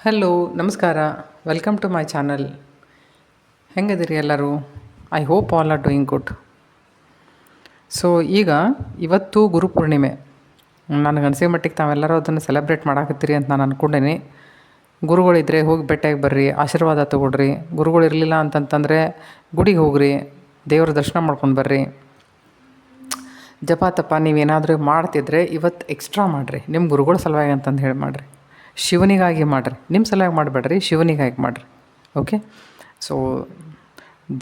Hello, ನಮಸ್ಕಾರ. Welcome to my channel. ಹೆಂಗದಿರಿ ಎಲ್ಲರೂ? I hope all are doing good. So ಇವತ್ತು ಗುರುಪೂರ್ಣಿಮೆ. ನನಗೆ ಅನಿಸೋ ಮಟ್ಟಿಗೆ ತಾವೆಲ್ಲರೂ ಅದನ್ನು ಸೆಲೆಬ್ರೇಟ್ ಮಾಡಾಕತ್ತೀರಿ ಅಂತ ನಾನು ಅಂದ್ಕೊಂಡೇನಿ. ಗುರುಗಳಿದ್ರೆ ಹೋಗಿ ಭೇಟಿಯಾಗಿ ಬರ್ರಿ, ಆಶೀರ್ವಾದ ತೊಗೊಳ್ರಿ. ಗುರುಗಳು ಇರಲಿಲ್ಲ ಅಂತಂತಂದರೆ ಗುಡಿಗೆ ಹೋಗ್ರಿ, ದೇವ್ರ ದರ್ಶನ ಮಾಡ್ಕೊಂಡು ಬರ್ರಿ. ಜಪ ತಪ ನೀವೇನಾದರೂ ಮಾಡ್ತಿದ್ರೆ ಇವತ್ತು ಎಕ್ಸ್ಟ್ರಾ ಮಾಡಿರಿ. ನಿಮ್ಮ ಗುರುಗಳ ಸಲುವಾಗಿ ಅಂತಂದು ಹೇಳಿ ಮಾಡಿರಿ. ಶಿವನಿಗಾಗಿ ಮಾಡಿರಿ, ನಿಮ್ಮ ಸಲುವಾಗಿ ಮಾಡಬೇಡ್ರಿ, ಶಿವನಿಗಾಗಿ ಮಾಡಿರಿ. ಓಕೆ. ಸೊ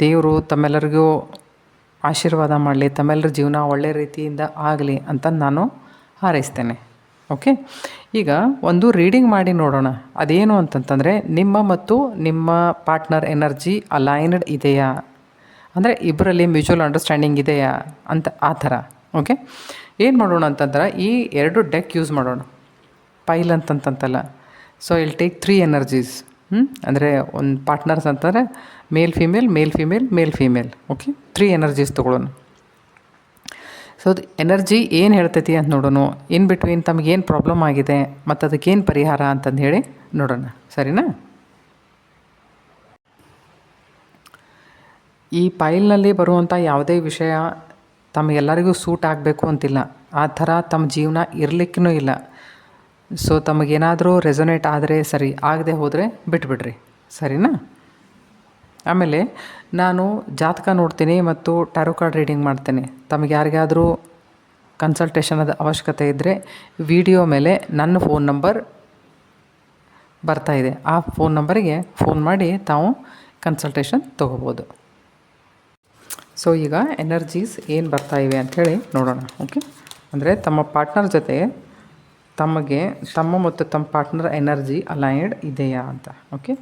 ದೇವರು ತಮ್ಮೆಲ್ಲರಿಗೂ ಆಶೀರ್ವಾದ ಮಾಡಲಿ, ತಮ್ಮೆಲ್ಲರ ಜೀವನ ಒಳ್ಳೆಯ ರೀತಿಯಿಂದ ಆಗಲಿ ಅಂತ ನಾನು ಹಾರೈಸ್ತೇನೆ. ಓಕೆ. ಈಗ ಒಂದು ರೀಡಿಂಗ್ ಮಾಡಿ ನೋಡೋಣ. ಅದೇನು ಅಂತಂತಂದರೆ, ನಿಮ್ಮ ಮತ್ತು ನಿಮ್ಮ ಪಾರ್ಟ್ನರ್ ಎನರ್ಜಿ ಅಲೈನ್ಡ್ ಇದೆಯಾ, ಅಂದರೆ ಇಬ್ಬರಲ್ಲಿ ಮ್ಯೂಚುವಲ್ ಅಂಡರ್ಸ್ಟ್ಯಾಂಡಿಂಗ್ ಇದೆಯಾ ಅಂತ ಆ ಥರ. ಓಕೆ. ಏನು ಮಾಡೋಣ ಅಂತಂದ್ರೆ, ಈ 2 ಡೆಕ್ ಯೂಸ್ ಮಾಡೋಣ. ಪೈಲ್ ಅಂತಂತಲ್ಲ. ಸೊ ಇಲ್ ಟೇಕ್ 3 ಎನರ್ಜೀಸ್. ಅಂದರೆ ಒಂದು ಪಾರ್ಟ್ನರ್ಸ್ ಅಂತಂದರೆ ಮೇಲ್ ಫಿಮೇಲ್, ಮೇಲ್ ಫಿಮೇಲ್, ಮೇಲ್ ಫಿಮೇಲ್. ಓಕೆ. 3 ಎನರ್ಜೀಸ್ ತೊಗೊಳ್ಳೋಣ. ಸೊ ಅದು ಎನರ್ಜಿ ಏನು ಹೇಳ್ತೈತಿ ಅಂತ ನೋಡೋಣ. ಇನ್ ಬಿಟ್ವೀನ್ ತಮಗೇನು ಪ್ರಾಬ್ಲಮ್ ಆಗಿದೆ ಮತ್ತು ಅದಕ್ಕೇನು ಪರಿಹಾರ ಅಂತಂದು ಹೇಳಿ ನೋಡೋಣ. ಸರಿನಾ? ಈ ಪೈಲ್ನಲ್ಲಿ ಬರುವಂಥ ಯಾವುದೇ ವಿಷಯ ತಮಗೆಲ್ಲರಿಗೂ ಸೂಟ್ ಆಗಬೇಕು ಅಂತಿಲ್ಲ. ಆ ಥರ ತಮ್ಮ ಜೀವನ ಇರಲಿಕ್ಕೂ ಇಲ್ಲ. ಸೊ ತಮಗೇನಾದರೂ ರೆಸೊನೇಟ್ ಆದರೆ ಸರಿ, ಆಗದೆ ಹೋದರೆ ಬಿಟ್ಬಿಡ್ರಿ. ಸರಿನಾ? ಆಮೇಲೆ ನಾನು ಜಾತಕ ನೋಡ್ತೀನಿ ಮತ್ತು ಟ್ಯಾರೋ ಕಾರ್ಡ್ ರೀಡಿಂಗ್ ಮಾಡ್ತೀನಿ. ತಮಗೆ ಯಾರಿಗಾದರೂ ಕನ್ಸಲ್ಟೇಷನದ ಅವಶ್ಯಕತೆ ಇದ್ದರೆ ವಿಡಿಯೋ ಮೇಲೆ ನನ್ನ ಫೋನ್ ನಂಬರ್ ಬರ್ತಾಯಿದೆ. ಆ ಫೋನ್ ನಂಬರಿಗೆ ಫೋನ್ ಮಾಡಿ ತಾವು ಕನ್ಸಲ್ಟೇಷನ್ ತೊಗೋಬೋದು. ಸೊ ಈಗ ಎನರ್ಜೀಸ್ ಏನು ಬರ್ತಾಯಿವೆ ಅಂಥೇಳಿ ನೋಡೋಣ. ಓಕೆ. ಅಂದರೆ ತಮ್ಮ ಪಾರ್ಟ್ನರ್ ಜೊತೆ ತಮ್ಮ ಮತ್ತು ತಮ್ಮ ಪಾರ್ಟ್ನರ್ ಎನರ್ಜಿ ಅಲೈನ್ಡ್ ಇದೆಯಾ ಅಂತ. ಓಕೆ.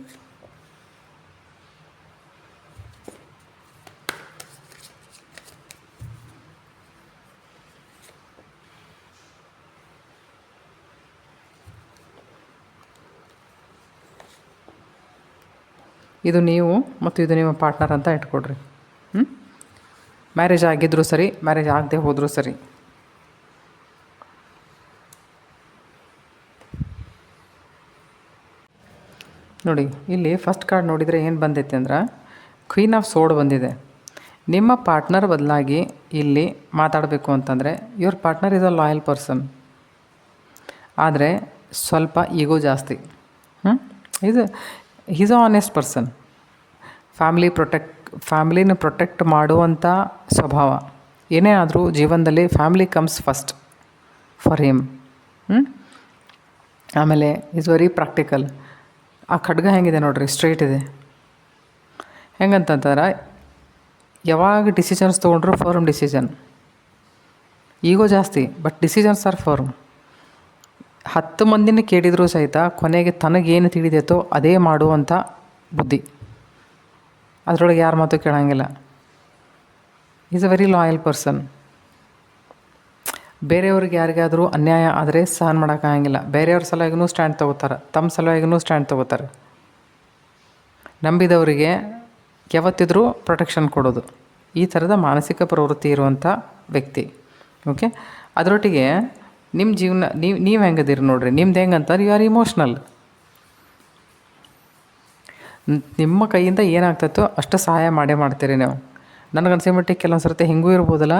ಇದು ನೀವು ಮತ್ತು ಇದು ನಿಮ್ಮ ಪಾರ್ಟ್ನರ್ ಅಂತ ಇಟ್ಕೊಡ್ರಿ. ಮ್ಯಾರೇಜ್ ಆಗಿದ್ರೂ ಸರಿ, ಮ್ಯಾರೇಜ್ ಆಗದೆ ಹೋದರೂ ಸರಿ. ನೋಡಿ, ಇಲ್ಲಿ ಫಸ್ಟ್ ಕಾರ್ಡ್ ನೋಡಿದರೆ ಏನು ಬಂದೈತೆ ಅಂದ್ರೆ, ಕ್ವೀನ್ ಆಫ್ ಸೋರ್ಡ್ ಬಂದಿದೆ. ನಿಮ್ಮ ಪಾರ್ಟ್ನರ್ ಬದಲಾಗಿ ಇಲ್ಲಿ ಮಾತಾಡಬೇಕು ಅಂತಂದರೆ, your partner is a loyal person. ಆದರೆ ಸ್ವಲ್ಪ ಈಗೋ ಜಾಸ್ತಿ. Is a honest person. ಫ್ಯಾಮ್ಲಿನ ಪ್ರೊಟೆಕ್ಟ್ ಮಾಡುವಂಥ ಸ್ವಭಾವ. ಏನೇ ಆದರೂ ಜೀವನದಲ್ಲಿ family comes first for him. ಆಮೇಲೆ ಈಸ್ ವೆರಿ ಪ್ರಾಕ್ಟಿಕಲ್. ಆ ಖಡ್ಗ ಹೆಂಗಿದೆ ನೋಡ್ರಿ, ಸ್ಟ್ರೈಟ್ ಇದೆ. ಹೆಂಗಂತಂದ್ರೆ ಯಾವಾಗ ಡಿಸಿಷನ್ಸ್ ತೊಗೊಂಡ್ರು ಫರ್ಮ್ ಡಿಸಿಷನ್. ಈಗೋ ಜಾಸ್ತಿ, ಬಟ್ ಡಿಸಿಷನ್ಸ್ ಆರ್ ಫರ್ಮ್. 10 ಮಂದಿನ ಕೇಳಿದರೂ ಸಹಿತ ಕೊನೆಗೆ ತನಗೇನು ತಿಳಿದೈತೋ ಅದೇ ಮಾಡುವಂಥ ಬುದ್ಧಿ. ಅದರೊಳಗೆ ಯಾರ ಮಾತು ಕೇಳೋಂಗಿಲ್ಲ. Is a very loyal person. ಬೇರೆಯವ್ರಿಗೆ ಯಾರಿಗಾದರೂ ಅನ್ಯಾಯ ಆದರೆ ಸಹನ ಮಾಡೋಕ್ಕಾಗಂಗಿಲ್ಲ. ಬೇರೆಯವ್ರ ಸಲುವಾಗಿನೂ ಸ್ಟ್ಯಾಂಡ್ ತೊಗೋತಾರೆ, ತಮ್ಮ ಸಲುವಾಗಿನೂ ಸ್ಟ್ಯಾಂಡ್ ತೊಗೋತಾರೆ. ನಂಬಿದವರಿಗೆ ಯಾವತ್ತಿದ್ರೂ ಪ್ರೊಟೆಕ್ಷನ್ ಕೊಡೋದು, ಈ ಥರದ ಮಾನಸಿಕ ಪ್ರವೃತ್ತಿ ಇರುವಂಥ ವ್ಯಕ್ತಿ. ಓಕೆ. ಅದರೊಟ್ಟಿಗೆ ನಿಮ್ಮ ಜೀವನ ನೀವು ಹೆಂಗದಿರಿ ನೋಡ್ರಿ. ನಿಮ್ದು ಹೆಂಗಂತಾರೆ, ಯು ಆರ್ ಇಮೋಷ್ನಲ್. ನಿಮ್ಮ ಕೈಯಿಂದ ಏನಾಗ್ತೈತೋ ಅಷ್ಟು ಸಹಾಯ ಮಾಡೇ ಮಾಡ್ತೀರಿ ನೀವು. ನನಗನ್ಸೋ ಮಟ್ಟಿಗೆ ಕೆಲವೊಂದು ಸರ್ತಿ ಹೆಂಗೂ ಇರ್ಬೋದಲ್ಲ,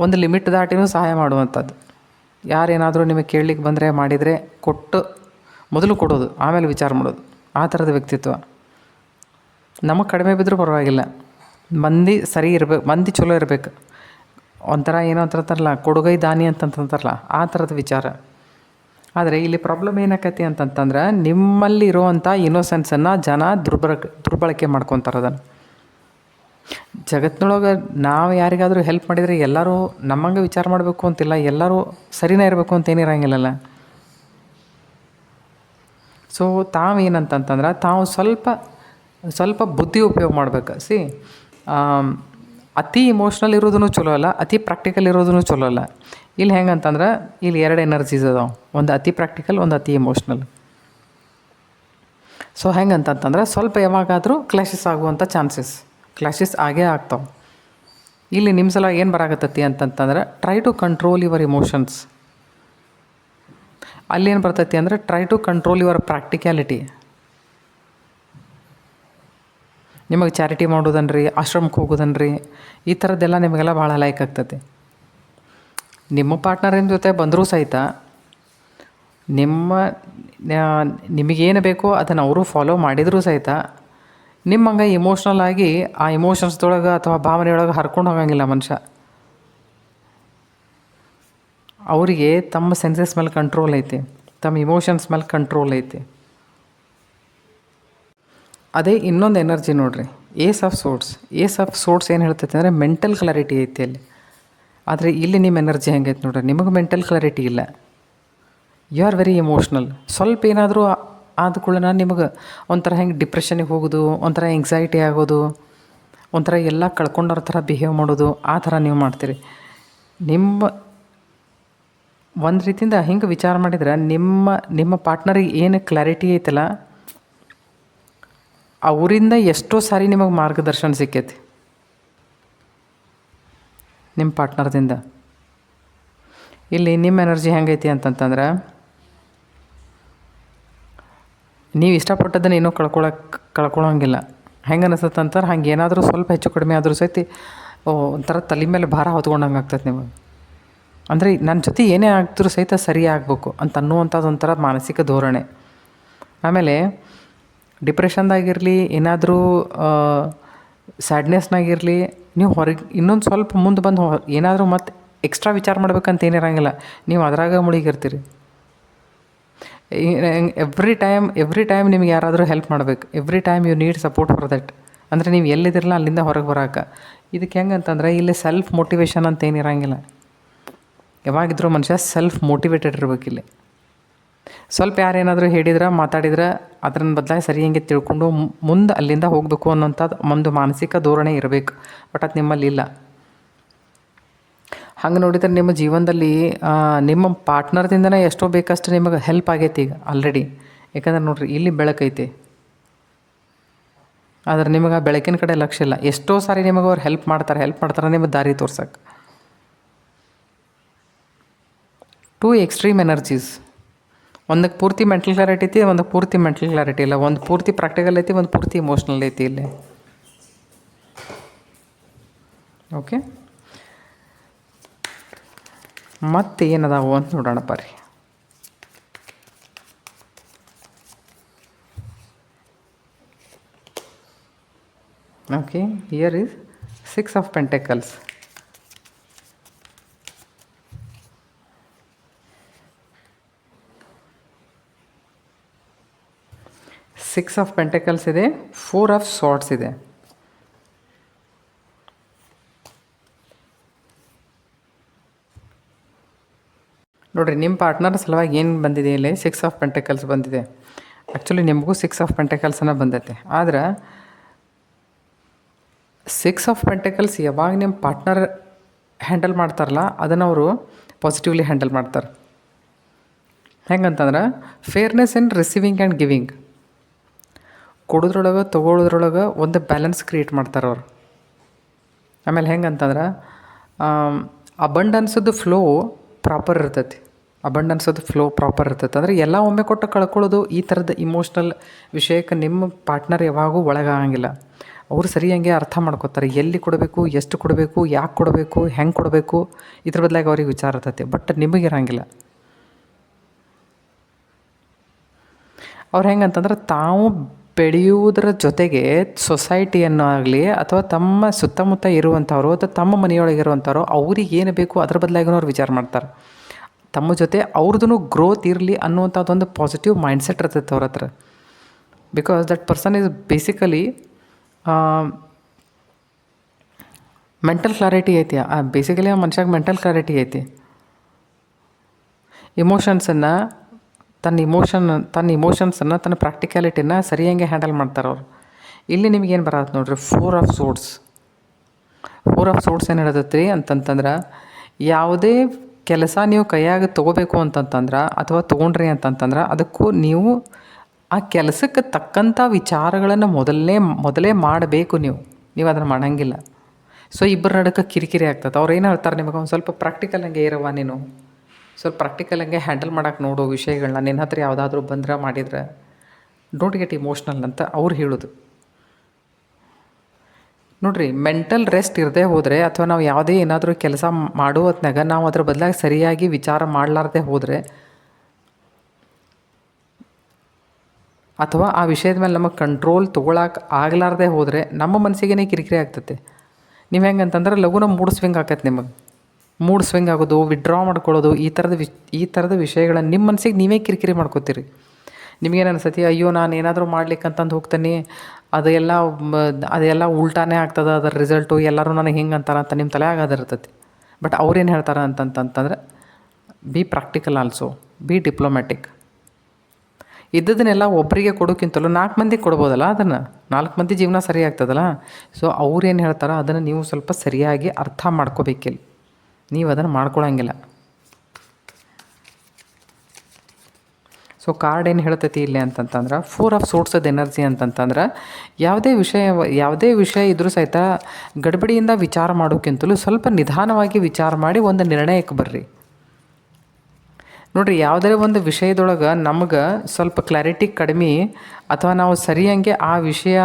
ಒಂದು ಲಿಮಿಟ್ ದಾಟಿನೂ ಸಹಾಯ ಮಾಡುವಂಥದ್ದು. ಯಾರೇನಾದರೂ ನಿಮಗೆ ಕೇಳಲಿಕ್ಕೆ ಬಂದರೆ ಮಾಡಿದರೆ ಮೊದಲು ಕೊಡೋದು, ಆಮೇಲೆ ವಿಚಾರ ಮಾಡೋದು, ಆ ಥರದ ವ್ಯಕ್ತಿತ್ವ. ನಮಗೆ ಕಡಿಮೆ ಬಿದ್ದರೂ ಪರವಾಗಿಲ್ಲ, ಮಂದಿ ಸರಿ ಇರಬೇಕು, ಮಂದಿ ಚಲೋ ಇರಬೇಕು. ಒಂಥರ ಏನೋ ಅಂತಾರಲ್ಲ, ಕೊಡುಗೈ ದಾನಿ ಅಂತಂತಾರಲ್ಲ, ಆ ಥರದ ವಿಚಾರ. ಆದರೆ ಇಲ್ಲಿ ಪ್ರಾಬ್ಲಮ್ ಏನಾಕೈತಿ ಅಂತಂತಂದ್ರೆ, ನಿಮ್ಮಲ್ಲಿ ಇರುವಂಥ ಇನ್ನೋಸೆನ್ಸನ್ನು ಜನ ದುರ್ಬಳಕೆ ಮಾಡ್ಕೊತಾರೆ. ಅದನ್ನು ಜಗತ್ತಿನೊಳಗೆ ನಾವು ಯಾರಿಗಾದರೂ ಹೆಲ್ಪ್ ಮಾಡಿದರೆ ಎಲ್ಲರೂ ನಮ್ಮಂಗೆ ವಿಚಾರ ಮಾಡಬೇಕು ಅಂತಿಲ್ಲ, ಎಲ್ಲರೂ ಸರಿನೇ ಇರಬೇಕು ಅಂತೇನಿರಂಗಿಲ್ಲಲ್ಲ. ಸೊ ತಾವೇನಂತಂತಂದ್ರೆ, ತಾವು ಸ್ವಲ್ಪ ಬುದ್ಧಿ ಉಪಯೋಗ ಮಾಡ್ಬೇಕು. ಅತಿ ಇಮೋಷ್ನಲ್ ಇರೋದೂ ಚಲೋ ಅಲ್ಲ, ಅತಿ ಪ್ರಾಕ್ಟಿಕಲ್ ಇರೋದೂ ಚಲೋ ಅಲ್ಲ. ಇಲ್ಲಿ ಹೆಂಗಂತಂದ್ರೆ, ಇಲ್ಲಿ 2 ಎನರ್ಜೀಸ್ ಅದಾವೆ. ಒಂದು ಅತಿ ಪ್ರಾಕ್ಟಿಕಲ್, ಒಂದು ಅತಿ ಇಮೋಷ್ನಲ್. ಸೊ ಹೆಂಗಂತಂತಂದ್ರೆ, ಸ್ವಲ್ಪ ಯಾವಾಗಾದರೂ ಕ್ಲಾಶಸ್ ಆಗುವಂಥ ಕ್ಲಾಶಸ್ ಆಗೇ ಆಗ್ತಾವೆ. ಇಲ್ಲಿ ನಿಮ್ಮ ಸಲ ಏನು ಬರಾಕತ್ತತಿ ಅಂತಂತಂದ್ರೆ, try to control your emotions. ಅಲ್ಲೇನು ಬರ್ತೈತಿ ಅಂದರೆ try to control your practicality. ನಿಮಗೆ ಚಾರಿಟಿ ಮಾಡೋದನ್ರಿ, ಆಶ್ರಮಕ್ಕೆ ಹೋಗೋದನ್ರಿ, ಈ ಥರದ್ದೆಲ್ಲ ನಿಮಗೆಲ್ಲ ಭಾಳ ಲೈಕ್ ಆಗ್ತೈತಿ. ನಿಮ್ಮ ಪಾರ್ಟ್ನರಿನ ಜೊತೆ ಬಂದರೂ ಸಹಿತ ನಿಮಗೇನು ಬೇಕೋ ಅದನ್ನು ಅವರು ಫಾಲೋ ಮಾಡಿದರೂ ಸಹಿತ ನಿಮ್ಮಂಗೆ ಇಮೋಷ್ನಲ್ ಆಗಿ ಆ ಇಮೋಷನ್ಸ್ದೊಳಗೆ ಅಥವಾ ಭಾವನೆಯೊಳಗೆ ಹರ್ಕೊಂಡು ಹೋಗಂಗಿಲ್ಲ ಮನುಷ್ಯ. ಅವರಿಗೆ ತಮ್ಮ ಸೆನ್ಸಸ್ ಮೇಲೆ ಕಂಟ್ರೋಲ್ ಐತಿ, ತಮ್ಮ ಇಮೋಷನ್ಸ್ ಮೇಲೆ ಕಂಟ್ರೋಲ್ ಐತಿ. ಅದೇ ಇನ್ನೊಂದು ಎನರ್ಜಿ ನೋಡಿರಿ, ಏಸ್ ಆಫ್ ಸೋರ್ಟ್ಸ್ ಏನು ಹೇಳ್ತೈತೆ ಅಂದರೆ ಮೆಂಟಲ್ ಕ್ಲಾರಿಟಿ ಐತಿ ಅಲ್ಲಿ. ಆದರೆ ಇಲ್ಲಿ ನಿಮ್ಮ ಎನರ್ಜಿ ಹೆಂಗೈತೆ ನೋಡ್ರಿ, ನಿಮಗೆ ಮೆಂಟಲ್ ಕ್ಲಾರಿಟಿ ಇಲ್ಲ, ಯು ಆರ್ ವೆರಿ ಇಮೋಷ್ನಲ್. ಸ್ವಲ್ಪ ಏನಾದರೂ ಆದ ಕೂಡಲೇ ನಿಮಗೆ ಒಂಥರ ಹೆಂಗೆ ಡಿಪ್ರೆಷನಿಗೆ ಹೋಗೋದು, ಒಂಥರ ಎಂಗ್ಸೈಟಿ ಆಗೋದು, ಒಂಥರ ಎಲ್ಲ ಕಳ್ಕೊಂಡವ್ರ ಥರ ಬಿಹೇವ್ ಮಾಡೋದು, ಆ ಥರ ನೀವು ಮಾಡ್ತೀರಿ. ಒಂದು ರೀತಿಯಿಂದ ಹಿಂಗೆ ವಿಚಾರ ಮಾಡಿದ್ರೆ ನಿಮ್ಮ ಪಾರ್ಟ್ನರಿಗೆ ಏನು ಕ್ಲಾರಿಟಿ ಐತಲ್ಲ, ಅವರಿಂದ ಎಷ್ಟೋ ಸಾರಿ ನಿಮಗೆ ಮಾರ್ಗದರ್ಶನ ಸಿಕ್ಕೈತಿ ನಿಮ್ಮ ಪಾರ್ಟ್ನರ್ದಿಂದ. ಇಲ್ಲಿ ನಿಮ್ಮ ಎನರ್ಜಿ ಹೆಂಗೈತಿ ಅಂತಂತಂದ್ರೆ, ನೀವು ಇಷ್ಟಪಟ್ಟದ್ದನ್ನು ಏನೂ ಕಳ್ಕೊಳ್ಳೋಂಗಿಲ್ಲ. ಹೆಂಗೆ ಅನಿಸುತ್ತೆ ಅಂತಾರೆ, ಹಂಗೆ ಏನಾದರೂ ಸ್ವಲ್ಪ ಹೆಚ್ಚು ಕಡಿಮೆ ಆದರೂ ಸಹಿತ ಒಂಥರ ತಲೆ ಮೇಲೆ ಭಾರ ಹೊತ್ಕೊಂಡಂಗೆ ಆಗ್ತೈತೆ ನಿಮಗೆ. ಅಂದರೆ ನನ್ನ ಜೊತೆ ಏನೇ ಆಗ್ತಿರೂ ಸಹಿತ ಸರಿ ಆಗಬೇಕು ಅಂತ ಅನ್ನುವಂಥದ್ದು ಒಂಥರ ಮಾನಸಿಕ ಧೋರಣೆ. ಆಮೇಲೆ ಡಿಪ್ರೆಷನ್ದಾಗಿರಲಿ, ಏನಾದರೂ ಸ್ಯಾಡ್ನೆಸ್ನಾಗಿರಲಿ, ನೀವು ಹೊರಗೆ ಇನ್ನೊಂದು ಸ್ವಲ್ಪ ಮುಂದೆ ಬಂದು ಏನಾದರೂ ಮತ್ತೆ ಎಕ್ಸ್ಟ್ರಾ ವಿಚಾರ ಮಾಡ್ಬೇಕಂತ ಏನಿರಂಗಿಲ್ಲ, ನೀವು ಅದ್ರಾಗ ಮುಳುಗಿರ್ತೀರಿ. ಎವ್ರಿ ಟೈಮ್ ನಿಮ್ಗೆ ಯಾರಾದರೂ ಹೆಲ್ಪ್ ಮಾಡಬೇಕು, every time you need support for that. ಅಂದರೆ ನೀವು ಎಲ್ಲಿದ್ದಿರಲ್ಲ ಅಲ್ಲಿಂದ ಹೊರಗೆ ಬರೋಕೆ. ಇದಕ್ಕೆ ಹೆಂಗೆ ಅಂತಂದರೆ ಇಲ್ಲಿ ಸೆಲ್ಫ್ ಮೋಟಿವೇಶನ್ ಅಂತ ಏನಿರಂಗಿಲ್ಲ. ಯಾವಾಗಿದ್ರೂ ಮನುಷ್ಯ ಸೆಲ್ಫ್ ಮೋಟಿವೇಟೆಡ್ ಇರಬೇಕಿಲ್ಲಿ. ಸ್ವಲ್ಪ ಯಾರೇನಾದರೂ ಹೇಳಿದ್ರೆ ಮಾತಾಡಿದ್ರೆ ಅದನ್ನ ಬದಲಾಗಿ ಸರಿ ಹಿಂಗೆ ತಿಳ್ಕೊಂಡು ಮುಂದೆ ಅಲ್ಲಿಂದ ಹೋಗಬೇಕು ಅನ್ನೋಂಥದ್ದು ಒಂದು ಮಾನಸಿಕ ಧೋರಣೆ ಇರಬೇಕು. ಬಟ್ ಅದು ನಿಮ್ಮಲ್ಲಿ ಇಲ್ಲ. ಹಂಗೆ ನೋಡಿದ್ರೆ ನಿಮ್ಮ ಜೀವನದಲ್ಲಿ ನಿಮ್ಮ ಪಾರ್ಟ್ನರ್ದಿಂದನೇ ಎಷ್ಟೋ ಬೇಕಷ್ಟು ನಿಮಗೆ ಹೆಲ್ಪ್ ಆಗೈತಿ ಈಗ ಆಲ್ರೆಡಿ. ಯಾಕಂದ್ರೆ ನೋಡಿರಿ, ಇಲ್ಲಿ ಬೆಳಕೈತಿ, ಆದರೆ ನಿಮಗೆ ಆ ಬೆಳಕಿನ ಕಡೆ ಲಕ್ಷ್ಯ ಇಲ್ಲ. ಎಷ್ಟೋ ಸಾರಿ ನಿಮಗೆ ಅವ್ರು ಹೆಲ್ಪ್ ಮಾಡ್ತಾರೆ ನಿಮಗೆ ದಾರಿ ತೋರ್ಸಕ್ಕೆ. ಟೂ ಎಕ್ಸ್ಟ್ರೀಮ್ ಎನರ್ಜೀಸ್, ಒಂದಕ್ಕೆ ಪೂರ್ತಿ ಮೆಂಟಲ್ ಕ್ಲಾರಿಟಿ ಐತಿ, ಒಂದಕ್ಕೆ ಪೂರ್ತಿ ಮೆಂಟಲ್ ಕ್ಲಾರಿಟಿ ಇಲ್ಲ. ಒಂದು ಪೂರ್ತಿ ಪ್ರಾಕ್ಟಿಕಲ್ ಐತಿ, ಒಂದು ಪೂರ್ತಿ ಇಮೋಷ್ನಲ್ ಐತಿ ಇಲ್ಲಿ. ಓಕೆ, ಮತ್ತೆ ಏನದಾವು ಅಂತ ನೋಡೋಣಪ್ಪ ರೀ. Okay, here is 6 of Pentacles. Six of Pentacles ಇದೆ, 4 of Swords ಇದೆ. ನೋಡಿರಿ, ನಿಮ್ಮ ಪಾರ್ಟ್ನರ್ ಸಲುವಾಗಿ ಏನು ಬಂದಿದೆ ಇಲ್ಲಿ, 6 of Pentacles ಬಂದಿದೆ. ಆ್ಯಕ್ಚುಲಿ ನಿಮಗೂ 6 of Pentaclesನ ಬಂದೈತೆ. ಆದ್ರೆ 6 of Pentacles ಯಾವಾಗ ನಿಮ್ಮ ಪಾರ್ಟ್ನರ್ ಹ್ಯಾಂಡಲ್ ಮಾಡ್ತಾರಲ್ಲ, ಅದನ್ನು ಅವರು ಪಾಸಿಟಿವ್ಲಿ ಹ್ಯಾಂಡಲ್ ಮಾಡ್ತಾರೆ. ಹೆಂಗಂತಂದ್ರೆ fairness in receiving and giving, ಕೊಡೋದ್ರೊಳಗೆ ತೊಗೊಳೋದ್ರೊಳಗೆ ಒಂದು ಬ್ಯಾಲೆನ್ಸ್ ಕ್ರಿಯೇಟ್ ಮಾಡ್ತಾರೆ ಅವರು. ಆಮೇಲೆ ಹೆಂಗಂತಂದ್ರೆ ಅಬಂಡನ್ಸದ್ದು ಫ್ಲೋ ಪ್ರಾಪರ್ ಇರ್ತೈತಿ. ಅಂದರೆ ಎಲ್ಲ ಒಮ್ಮೆ ಕೊಟ್ಟು ಕಳ್ಕೊಳ್ಳೋದು, ಈ ಥರದ ಇಮೋಷ್ನಲ್ ವಿಷಯಕ್ಕೆ ನಿಮ್ಮ ಪಾರ್ಟ್ನರ್ ಯಾವಾಗೂ ಒಳಗಾಗಂಗಿಲ್ಲ. ಅವರು ಸರಿಯಾಗಿ ಅರ್ಥ ಮಾಡ್ಕೋತಾರೆ, ಎಲ್ಲಿ ಕೊಡಬೇಕು, ಎಷ್ಟು ಕೊಡಬೇಕು, ಯಾಕೆ ಕೊಡಬೇಕು, ಹೆಂಗೆ ಕೊಡಬೇಕು, ಇದ್ರ ಬದಲಾಗಿ ಅವ್ರಿಗೆ ವಿಚಾರ ಇರ್ತೈತಿ. ಬಟ್ ನಿಮಗಿರಂಗಿಲ್ಲ. ಅವ್ರು ಹೆಂಗಂತಂದ್ರೆ ತಾವು ಬೆಳೆಯುವುದರ ಜೊತೆಗೆ ಸೊಸೈಟಿಯನ್ನು ಆಗಲಿ ಅಥವಾ ತಮ್ಮ ಸುತ್ತಮುತ್ತ ಇರುವಂಥವ್ರು ಅಥವಾ ತಮ್ಮ ಮನೆಯೊಳಗಿರುವಂಥವ್ರು ಅವ್ರಿಗೆ ಏನು ಬೇಕು ಅದ್ರ ಬದಲಾಗಿ ಅವ್ರು ವಿಚಾರ ಮಾಡ್ತಾರೆ. ತಮ್ಮ ಜೊತೆ ಅವ್ರದ್ದು ಗ್ರೋತ್ ಇರಲಿ ಅನ್ನುವಂಥದ್ದೊಂದು ಪಾಸಿಟಿವ್ ಮೈಂಡ್ಸೆಟ್ ಇರ್ತೈತೆ ಅವ್ರ ಹತ್ರ. Because that person is basically mental clarity ಐತಿ. ಬೇಸಿಕಲಿ ಆ ಮನುಷ್ಯಾಗ ಮೆಂಟಲ್ ಕ್ಲಾರಿಟಿ ಐತಿ. ತನ್ನ ಇಮೋಷನ್ಸನ್ನು ತನ್ನ ಪ್ರಾಕ್ಟಿಕ್ಯಾಲಿಟಿನ ಸರಿಯಾಗಿ ಹ್ಯಾಂಡಲ್ ಮಾಡ್ತಾರೆ ಅವರು. ಇಲ್ಲಿ ನಿಮಗೇನು ಬರತ್ತೆ ನೋಡ್ರಿ, 4 of Swords ಏನು ಹೇಳತೈತಿ ಅಂತಂತಂದ್ರೆ, ಯಾವುದೇ ಕೆಲಸ ನೀವು ಕೈಯಾಗ ತೊಗೋಬೇಕು ಅಂತಂತಂದ್ರೆ ಅಥವಾ ತೊಗೊಂಡ್ರಿ ಅಂತಂತಂದ್ರೆ ಅದಕ್ಕೂ ನೀವು ಆ ಕೆಲಸಕ್ಕೆ ತಕ್ಕಂಥ ವಿಚಾರಗಳನ್ನು ಮೊದಲೇ ಮಾಡಬೇಕು. ನೀವು ಅದನ್ನು ಮಾಡೋಂಗಿಲ್ಲ. ಸೊ ಇಬ್ಬರ ನಡುಕ ಕಿರಿಕಿರಿ ಆಗ್ತದೆ. ಅವ್ರು ಏನು ಹೇಳ್ತಾರೆ ನಿಮಗೆ, ಒಂದು ಸ್ವಲ್ಪ ಪ್ರಾಕ್ಟಿಕಲ್ ಹಂಗೆ ಇರವ ನೀನು, ಸ್ವಲ್ಪ ಪ್ರಾಕ್ಟಿಕಲಾಗೆ ಹ್ಯಾಂಡಲ್ ಮಾಡೋಕೆ ನೋಡೋ ವಿಷಯಗಳನ್ನ ನಿನ್ನ ಹತ್ರ ಯಾವುದಾದ್ರೂ ಬಂದ್ರೆ ಮಾಡಿದ್ರೆ ಡೋಂಟ್ ಗೆಟ್ ಇಮೋಷ್ನಲ್ ಅಂತ ಅವ್ರು ಹೇಳೋದು. ನೋಡಿರಿ, ಮೆಂಟಲ್ ರೆಸ್ಟ್ ಇರದೇ ಹೋದರೆ ಅಥವಾ ನಾವು ಯಾವುದೇ ಏನಾದರೂ ಕೆಲಸ ಮಾಡೋ ಹೊತ್ನಾಗ ನಾವು ಅದ್ರ ಬದಲಾಗಿ ಸರಿಯಾಗಿ ವಿಚಾರ ಮಾಡಲಾರ್ದೆ ಹೋದರೆ ಅಥವಾ ಆ ವಿಷಯದ ಮೇಲೆ ನಮಗೆ ಕಂಟ್ರೋಲ್ ತೊಗೊಳಕ್ಕೆ ಆಗಲಾರ್ದೆ ಹೋದರೆ ನಮ್ಮ ಮನಸ್ಸಿಗೆ ಕಿರಿಕಿರಿ ಆಗ್ತದೆ. ನೀವು ಹೆಂಗೆ ಅಂತಂದ್ರೆ ಲಘುನ ಮೂಡ್ ಸ್ವಿಂಗ್ ಆಕೈತೆ ನಿಮಗೆ. ಮೂಡ್ ಸ್ವಿಂಗ್ ಆಗೋದು, ವಿಡ್ರಾ ಮಾಡ್ಕೊಳ್ಳೋದು, ಈ ಥರದ ವಿಷಯಗಳನ್ನು ನಿಮ್ಮ ಮನಸ್ಸಿಗೆ ನೀವೇ ಕಿರಿಕಿರಿ ಮಾಡ್ಕೋತೀರಿ. ನಿಮಗೇನು ಅನಿಸ್ತೈತಿ, ಅಯ್ಯೋ ನಾನು ಏನಾದರೂ ಮಾಡ್ಲಿಕ್ಕಂತಂದು ಹೋಗ್ತೀನಿ, ಅದೆಲ್ಲ ಉಲ್ಟಾನೇ ಆಗ್ತದೆ, ಅದರ ರಿಸಲ್ಟು ಎಲ್ಲರೂ ನನಗೆ ಹಿಂಗೆ ಅಂತಾರಂತ ನಿಮ್ಮ ತಲೆಯಾಗ ಅದಿರ್ತೈತಿ. ಬಟ್ ಅವ್ರೇನು ಹೇಳ್ತಾರೆ ಅಂತಂತಂದ್ರೆ be practical also, be diplomatic. ಇದ್ದದನ್ನೆಲ್ಲ ಒಬ್ಬರಿಗೆ ಕೊಡೋಕ್ಕಿಂತಲೂ 4 ಮಂದಿಗೆ ಕೊಡ್ಬೋದಲ್ಲ, ಅದನ್ನು 4 ಮಂದಿ ಜೀವನ ಸರಿ ಆಗ್ತದಲ್ಲ. ಸೊ ಅವ್ರೇನು ಹೇಳ್ತಾರೋ ಅದನ್ನು ನೀವು ಸ್ವಲ್ಪ ಸರಿಯಾಗಿ ಅರ್ಥ ಮಾಡ್ಕೋಬೇಕಿಲ್ಲ, ನೀವು ಅದನ್ನು ಮಾಡ್ಕೊಳಂಗಿಲ್ಲ. ಸೊ ಕಾರ್ಡ್ ಏನು ಹೇಳ್ತೈತಿ ಇಲ್ಲಿ ಅಂತಂತಂದ್ರೆ 4 ಆಫ್ ಸೋರ್ಸದ ಎನರ್ಜಿ ಅಂತಂತಂದ್ರೆ ಯಾವುದೇ ವಿಷಯ ಇದ್ರೂ ಸಹಿತ ಗಡ್ಬಡಿಯಿಂದ ವಿಚಾರ ಮಾಡೋಕ್ಕಿಂತಲೂ ಸ್ವಲ್ಪ ನಿಧಾನವಾಗಿ ವಿಚಾರ ಮಾಡಿ ಒಂದು ನಿರ್ಣಯಕ್ಕೆ ಬರ್ರಿ. ನೋಡಿರಿ, ಯಾವುದೇ ಒಂದು ವಿಷಯದೊಳಗೆ ನಮ್ಗೆ ಸ್ವಲ್ಪ ಕ್ಲಾರಿಟಿ ಕಡಿಮೆ ಅಥವಾ ನಾವು ಸರಿಯಂಗೆ ಆ ವಿಷಯ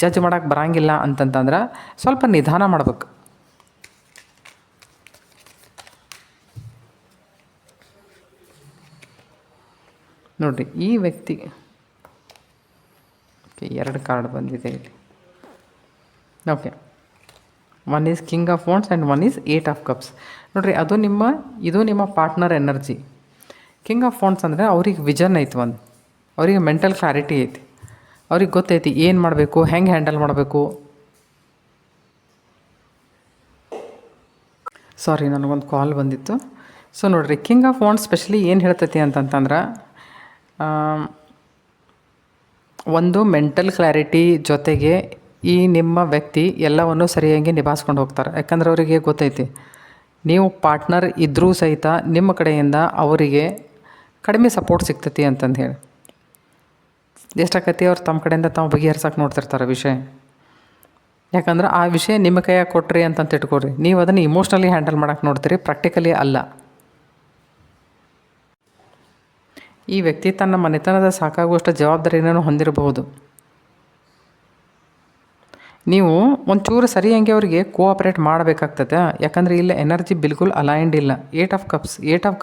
ಜಡ್ಜ್ ಮಾಡೋಕ್ಕೆ ಬರೋಂಗಿಲ್ಲ ಅಂತಂತಂದ್ರೆ ಸ್ವಲ್ಪ ನಿಧಾನ ಮಾಡ್ಬೇಕು. ನೋಡಿರಿ, ಈ ವ್ಯಕ್ತಿ ಓಕೆ 2 ಕಾರ್ಡ್ ಬಂದಿದೆ ಇಲ್ಲಿ. Okay, 1 is king of wands and 1 is 8 of cups. ನೋಡಿರಿ, ಇದು ನಿಮ್ಮ partner energy. King of wands ಅಂದರೆ ಅವ್ರಿಗೆ ವಿಷನ್ ಐತಿ, ಅವ್ರಿಗೆ ಮೆಂಟಲ್ ಕ್ಲಾರಿಟಿ ಐತಿ, ಅವ್ರಿಗೆ ಗೊತ್ತೈತಿ ಏನು ಮಾಡಬೇಕು, ಹೆಂಗೆ ಹ್ಯಾಂಡಲ್ ಮಾಡಬೇಕು. ಸಾರಿ, ನನಗೊಂದು ಕಾಲ್ ಬಂದಿತ್ತು. ಸೊ ನೋಡಿರಿ, ಕಿಂಗ್ ಆಫ್ ವಾಂಡ್ಸ್ ಸ್ಪೆಷಲಿ ಏನು ಹೇಳ್ತೈತಿ ಅಂತಂತಂದ್ರೆ ಒಂದು ಮೆಂಟಲ್ ಕ್ಲಾರಿಟಿ ಜೊತೆಗೆ ಈ ನಿಮ್ಮ ವ್ಯಕ್ತಿ ಎಲ್ಲವನ್ನು ಸರಿಯಾಗಿ ನಿಭಾಯಿಸ್ಕೊಂಡು ಹೋಗ್ತಾರೆ. ಯಾಕಂದ್ರೆ ಅವರಿಗೆ ಗೊತ್ತೈತಿ ನೀವು ಪಾರ್ಟ್ನರ್ ಇದ್ದರೂ ಸಹಿತ ನಿಮ್ಮ ಕಡೆಯಿಂದ ಅವರಿಗೆ ಕಡಿಮೆ ಸಪೋರ್ಟ್ ಸಿಗ್ತೈತಿ ಅಂತಂದು ಹೇಳಿ. ಎಷ್ಟಾಕತಿ ಅವ್ರು ತಮ್ಮ ಕಡೆಯಿಂದ ತಾವು ಬಗೆಹರ್ಸಕ್ಕೆ ನೋಡ್ತಿರ್ತಾರೆ ವಿಷಯ. ಯಾಕಂದ್ರೆ ಆ ವಿಷಯ ನಿಮ್ಮ ಕೈಯಾಗ ಕೊಟ್ರಿ ಅಂತಂತ ಇಟ್ಕೊಡ್ರಿ, ನೀವು ಅದನ್ನು ಇಮೋಷ್ನಲಿ ಹ್ಯಾಂಡಲ್ ಮಾಡೋಕ್ಕೆ ನೋಡ್ತೀರಿ, ಪ್ರಾಕ್ಟಿಕಲಿ ಅಲ್ಲ. ಈ ವ್ಯಕ್ತಿ ತನ್ನ ಮನೆತನದ ಸಾಕಾಗುವಷ್ಟು ಜವಾಬ್ದಾರಿಯನ್ನು ಹೊಂದಿರಬಹುದು. ನೀವು ಒಂಚೂರು ಸರಿಯಾಗಿ ಅವರಿಗೆ ಕೋಆಪ್ರೇಟ್ ಮಾಡಬೇಕಾಗ್ತದೆ. ಯಾಕಂದರೆ ಇಲ್ಲಿ ಎನರ್ಜಿ ಬಿಲ್ಕುಲ್ ಅಲೈನ್ಡ್ ಇಲ್ಲ. 8 ಆಫ್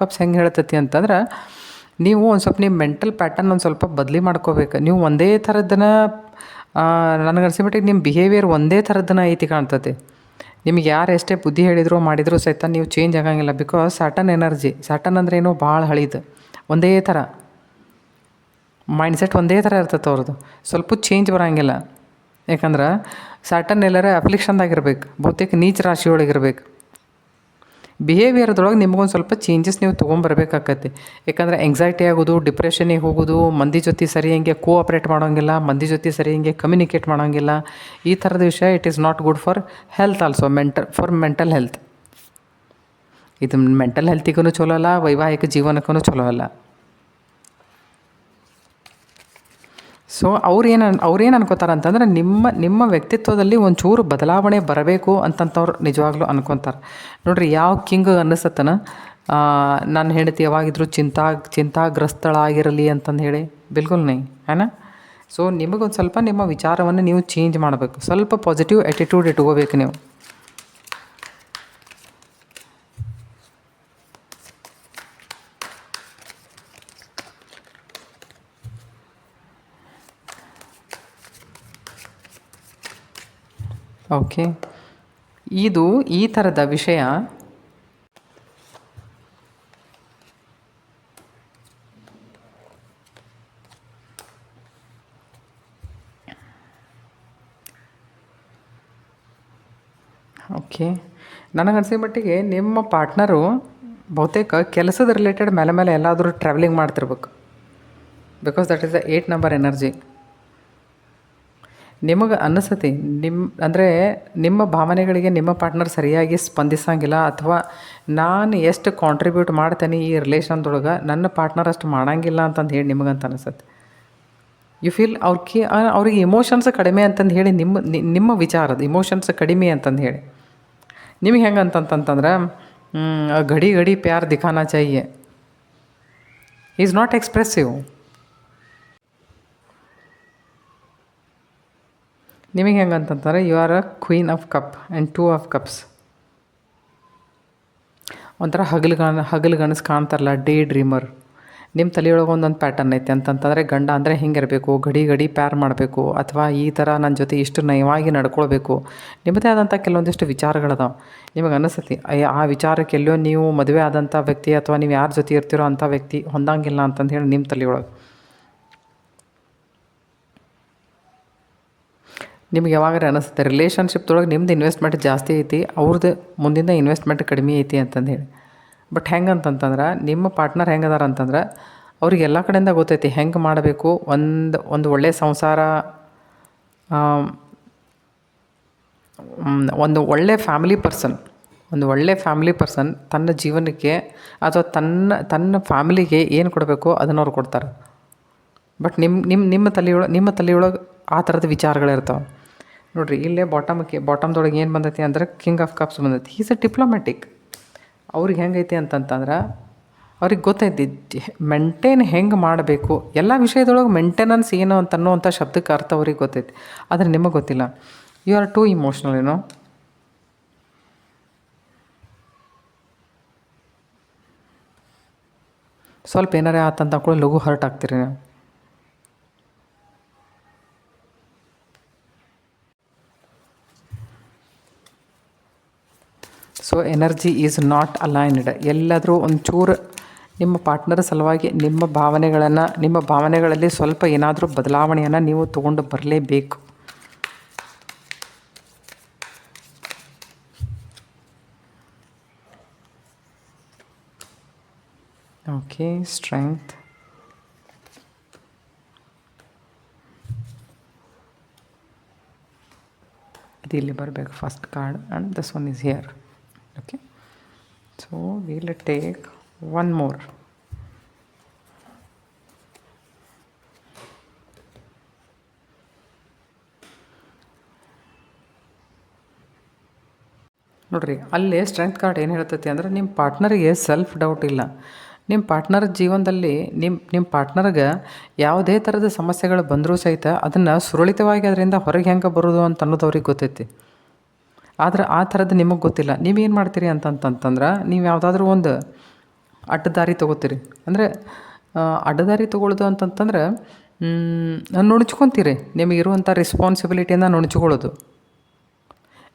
ಕಪ್ಸ್ ಹೆಂಗೆ ಹೇಳ್ತೈತಿ ಅಂತಂದ್ರೆ ನೀವು ಒಂದು ಸ್ವಲ್ಪ ನಿಮ್ಮ ಮೆಂಟಲ್ ಪ್ಯಾಟರ್ನ್ ಒಂದು ಸ್ವಲ್ಪ ಬದಲಿ ಮಾಡ್ಕೋಬೇಕು. ನೀವು ಒಂದೇ ಥರದ್ದನ್ನು ನನಗೆ ಅನಿಸಿಬಿಟ್ಟಿಗೆ ನಿಮ್ಮ ಬಿಹೇವಿಯರ್ ಒಂದೇ ಥರದ್ದನ್ನು ಐತಿ ಕಾಣ್ತದೆ. ನಿಮಗೆ ಯಾರು ಎಷ್ಟೇ ಬುದ್ಧಿ ಹೇಳಿದ್ರು ಮಾಡಿದರೂ ಸಹಿತ ನೀವು ಚೇಂಜ್ ಆಗೋಂಗಿಲ್ಲ. ಬಿಕಾಸ್ ಸ್ಯಾಟರ್ನ್ ಎನರ್ಜಿ, ಸ್ಯಾಟರ್ನ್ ಅಂದ್ರೆ ಏನೋ ಭಾಳ ಹಳೀದು, ಒಂದೇ ಥರ ಮೈಂಡ್ಸೆಟ್ ಒಂದೇ ಥರ ಇರ್ತೈತೆ ಅವ್ರದ್ದು, ಸ್ವಲ್ಪ ಚೇಂಜ್ ಬರೋಂಗಿಲ್ಲ. ಯಾಕಂದ್ರೆ ಸ್ಯಾಟರ್ನ್ ಎಲ್ಲರ ಅಫ್ಲಿಕ್ಷನ್ದಾಗಿರ್ಬೇಕು, ಬಹುತೇಕ ನೀಚ ರಾಶಿಯೊಳಗಿರ್ಬೇಕು. ಬಿಹೇವಿಯರ್ದೊಳಗೆ ನಿಮಗೊಂದು ಸ್ವಲ್ಪ ಚೇಂಜಸ್ ನೀವು ತೊಗೊಂಬರ್ಬೇಕಾಗತ್ತೆ. ಯಾಕಂದರೆ ಎಂಗ್ಸೈಟಿ ಆಗೋದು, ಡಿಪ್ರೆಷನಿಗೆ ಹೋಗೋದು, ಮಂದಿ ಜೊತೆ ಸರಿಯಂಗೆ ಕೋಆಪ್ರೇಟ್ ಮಾಡೋಂಗಿಲ್ಲ, ಮಂದಿ ಜೊತೆ ಸರಿಯಂಗೆ ಕಮ್ಯುನಿಕೇಟ್ ಮಾಡೋಂಗಿಲ್ಲ, ಈ ಥರದ ವಿಷಯ it is not good for health also, for mental health. ಇದು ಮೆಂಟಲ್ ಹೆಲ್ತಿಗೂ ಚಲೋ ಅಲ್ಲ, ವೈವಾಹಿಕ ಜೀವನಕ್ಕೂ ಚಲೋ ಅಲ್ಲ. ಸೊ ಅವ್ರೇನು ಅನ್ಕೋತಾರೆ ಅಂತಂದ್ರೆ ನಿಮ್ಮ ವ್ಯಕ್ತಿತ್ವದಲ್ಲಿ ಒಂಚೂರು ಬದಲಾವಣೆ ಬರಬೇಕು ಅಂತಂತವ್ರು ನಿಜವಾಗ್ಲೂ ಅನ್ಕೊತಾರೆ. ನೋಡಿರಿ, ಯಾವ ಕಿಂಗ್ ಅನ್ನಿಸತ್ತನ ನನ್ನ ಹೆಂಡತಿ ಯಾವಾಗಿದ್ರೂ ಚಿಂತಾಗ್ರಸ್ತಳಾಗಿರಲಿ ಅಂತಂದು ಹೇಳಿ, ಬಿಲ್ಕುಲ್ ನೈ ಏನ. ಸೊ ನಿಮಗೊಂದು ಸ್ವಲ್ಪ ನಿಮ್ಮ ವಿಚಾರವನ್ನು ನೀವು ಚೇಂಜ್ ಮಾಡಬೇಕು, ಸ್ವಲ್ಪ ಪಾಸಿಟಿವ್ ಆ್ಯಟಿಟ್ಯೂಡ್ ಇಟ್ಕೋಬೇಕು ನೀವು. ಓಕೆ, ಇದು ಈ ಥರದ ವಿಷಯ ಓಕೆ. ನನಗನ್ಸಿದ ಮಟ್ಟಿಗೆ ನಿಮ್ಮ ಪಾರ್ಟ್ನರು ಬಹುತೇಕ ಕೆಲಸದ ರಿಲೇಟೆಡ್ ಮೇಲೆ ಎಲ್ಲಾದರೂ ಟ್ರಾವೆಲಿಂಗ್ ಮಾಡ್ತಿರ್ಬೇಕು. Because that is the 8 number energy. ನಿಮಗೆ ಅನ್ನಿಸ್ತತಿ ನಿಮ್ಮ ಭಾವನೆಗಳಿಗೆ ನಿಮ್ಮ ಪಾರ್ಟ್ನರ್ ಸರಿಯಾಗಿ ಸ್ಪಂದಿಸಂಗಿಲ್ಲ, ಅಥವಾ ನಾನು ಎಷ್ಟು ಕಾಂಟ್ರಿಬ್ಯೂಟ್ ಮಾಡ್ತೇನೆ ಈ ರಿಲೇಷನ್ದೊಳಗೆ ನನ್ನ ಪಾರ್ಟ್ನರ್ ಅಷ್ಟು ಮಾಡೋಂಗಿಲ್ಲ ಅಂತಂದು ಹೇಳಿ ನಿಮಗಂತ ಅನಿಸುತ್ತೆ. ಯು ಫೀಲ್ ಅವ್ರಿಗೆ ಇಮೋಷನ್ಸ್ ಕಡಿಮೆ ಅಂತಂದು ಹೇಳಿ ನಿಮ್ಮ ವಿಚಾರದ ಇಮೋಷನ್ಸ್ ಕಡಿಮೆ ಅಂತಂದು ಹೇಳಿ ನಿಮಗೆ ಹೆಂಗೆ ಅಂತಂತಂದ್ರೆ घड़ी घड़ी प्यार दिखाना चाहिए, ಈಸ್ ನಾಟ್ ಎಕ್ಸ್ಪ್ರೆಸಿವ್. ನಿಮಗೆ ಹೆಂಗೆ ಅಂತಂತಾರೆ, you are a queen of cup and two of cups. ಒಂಥರ ಹಗಲು ಗನಸು ಕಾಣ್ತಾರಲ್ಲ, ಡೇ ಡ್ರೀಮರ್. ನಿಮ್ಮ ತಲೆಯೊಳಗೆ ಒಂದೊಂದು ಪ್ಯಾಟರ್ನ್ ಐತೆ ಅಂತಂತಂದರೆ, ಗಂಡ ಅಂದರೆ ಹಿಂಗಿರಬೇಕು, ಗಡಿ ಗಡಿ ಪ್ಯಾರ್ ಮಾಡಬೇಕು, ಅಥವಾ ಈ ಥರ ನನ್ನ ಜೊತೆ ಇಷ್ಟು ನಯವಾಗಿ ನಡ್ಕೊಳ್ಬೇಕು. ನಿಮ್ಮದೇ ಆದಂಥ ಕೆಲವೊಂದಿಷ್ಟು ವಿಚಾರಗಳದಾವೆ. ನಿಮಗೆ ಅನಿಸ್ತತಿ ಆ ವಿಚಾರಕ್ಕೆ ಎಲ್ಲೋ ನೀವು ಮದುವೆ ಆದಂಥ ವ್ಯಕ್ತಿ ಅಥವಾ ನೀವು ಯಾರ ಜೊತೆ ಇರ್ತಿರೋ ಅಂಥ ವ್ಯಕ್ತಿ ಹೊಂದಂಗಿಲ್ಲ ಅಂತಂದು ಹೇಳಿ ನಿಮ್ಮ ತಲೆಯೊಳಗೆ. ನಿಮ್ಗೆ ಯಾವಾಗಾರ ಅನಿಸುತ್ತೆ ರಿಲೇಷನ್ಶಿಪ್ದೊಳಗೆ ನಿಮ್ದು ಇನ್ವೆಸ್ಟ್ಮೆಂಟ್ ಜಾಸ್ತಿ ಐತಿ, ಅವ್ರದ್ದು ಮುಂದಿನ ಇನ್ವೆಸ್ಟ್ಮೆಂಟ್ ಕಡಿಮೆ ಐತಿ ಅಂತಂದು ಹೇಳಿ. ಬಟ್ ಹೆಂಗೆ ಅಂತಂತಂದ್ರೆ, ನಿಮ್ಮ ಪಾರ್ಟ್ನರ್ ಹೆಂಗೆ ಅದಾರ ಅಂತಂದ್ರೆ, ಅವ್ರಿಗೆ ಎಲ್ಲ ಕಡೆಯಿಂದ ಗೊತ್ತೈತಿ ಹೆಂಗೆ ಮಾಡಬೇಕು. ಒಂದು ಒಳ್ಳೆಯ ಸಂಸಾರ, ಒಂದು ಒಳ್ಳೆಯ ಫ್ಯಾಮಿಲಿ ಪರ್ಸನ್ ತನ್ನ ಜೀವನಕ್ಕೆ ಅಥವಾ ತನ್ನ ಫ್ಯಾಮಿಲಿಗೆ ಏನು ಕೊಡಬೇಕು ಅದನ್ನು ಅವ್ರು ಕೊಡ್ತಾರೆ. ಬಟ್ ನಿಮ್ಮ ತಲೆಯೊಳಗೆ ಆ ಥರದ ವಿಚಾರಗಳಿರ್ತಾವೆ ನೋಡಿರಿ. ಇಲ್ಲೇ ಬಾಟಮ್ದೊಳಗೆ ಏನು ಬಂದೈತಿ ಅಂದ್ರೆ ಕಿಂಗ್ ಆಫ್ ಕಪ್ಸ್ ಬಂದೈತಿ. Is a diplomatic. ಅವ್ರಿಗೆ ಹೆಂಗೈತಿ ಅಂತಂತಂದ್ರೆ, ಅವ್ರಿಗೆ ಗೊತ್ತೈತಿ ಮೆಂಟೇನ್ ಹೆಂಗೆ ಮಾಡಬೇಕು. ಎಲ್ಲ ವಿಷಯದೊಳಗೆ ಮೇಂಟೆನೆನ್ಸ್ ಏನು ಅಂತನ್ನುವಂಥ ಶಬ್ದಕ್ಕೆ ಅರ್ಥ ಅವ್ರಿಗೆ ಗೊತ್ತೈತಿ, ಆದರೆ ನಿಮಗೆ ಗೊತ್ತಿಲ್ಲ. ಯು ಆರ್ ಟೂ ಇಮೋಷ್ನಲ್, ಏನೋ. ಸ್ವಲ್ಪ ಏನಾರೇ ಆತಂತ ಕೂಡ ಲಘು ಹರ್ಟ್ ಆಗ್ತೀರಿ ನೀವು. So energy is not aligned. ಎಲ್ಲಾದರೂ ಒಂಚೂರು ನಿಮ್ಮ ಪಾರ್ಟ್ನರ್ ಸಲುವಾಗಿ ನಿಮ್ಮ ಭಾವನೆಗಳಲ್ಲಿ ಸ್ವಲ್ಪ ಏನಾದರೂ ಬದಲಾವಣೆಯನ್ನು ನೀವು ತೊಗೊಂಡು ಬರಲೇಬೇಕು. Okay, strength. ಇದು ಇಲ್ಲಿ ಬರಬೇಕು first card, and this one is here. Okay, so we'll take one more. ನೋಡಿರಿ, ಅಲ್ಲಿ ಸ್ಟ್ರೆಂತ್ ಕಾರ್ಡ್ ಏನು ಹೇಳ್ತೈತಿ ಅಂದ್ರೆ, ನಿಮ್ಮ ಪಾರ್ಟ್ನರಿಗೆ ಸೆಲ್ಫ್ ಡೌಟ್ ಇಲ್ಲ. ನಿಮ್ಮ ಪಾರ್ಟ್ನರ್ ಜೀವನದಲ್ಲಿ ನಿಮ್ಮ ಪಾರ್ಟ್ನರ್ಗೆ ಯಾವುದೇ ಥರದ ಸಮಸ್ಯೆಗಳು ಬಂದರೂ ಸಹಿತ ಅದನ್ನು ಸುರಳಿತವಾಗಿ ಅದರಿಂದ ಹೊರಗೆ ಹೆಂಗೆ ಬರೋದು ಅಂತ ಅನ್ನೋದು ಅವ್ರಿಗೆ ಗೊತ್ತೈತಿ. ಆದ್ರೆ ಆ ಥರದ್ದು ನಿಮಗೆ ಗೊತ್ತಿಲ್ಲ. ನೀವೇನು ಮಾಡ್ತೀರಿ ಅಂತಂತಂದ್ರೆ, ನೀವು ಯಾವುದಾದ್ರೂ ಒಂದು ಅಡ್ಡದಾರಿ ತೊಗೋತೀರಿ. ಅಂದರೆ ಅಡ್ಡದಾರಿ ತೊಗೊಳ್ಳೋದು ಅಂತಂತಂದ್ರೆ, ನುಣುಚ್ಕೊತೀರಿ. ನಿಮಗಿರುವಂಥ ರೆಸ್ಪಾನ್ಸಿಬಿಲಿಟಿಯನ್ನು ನುಣುಚ್ಕೊಳ್ಳೋದು.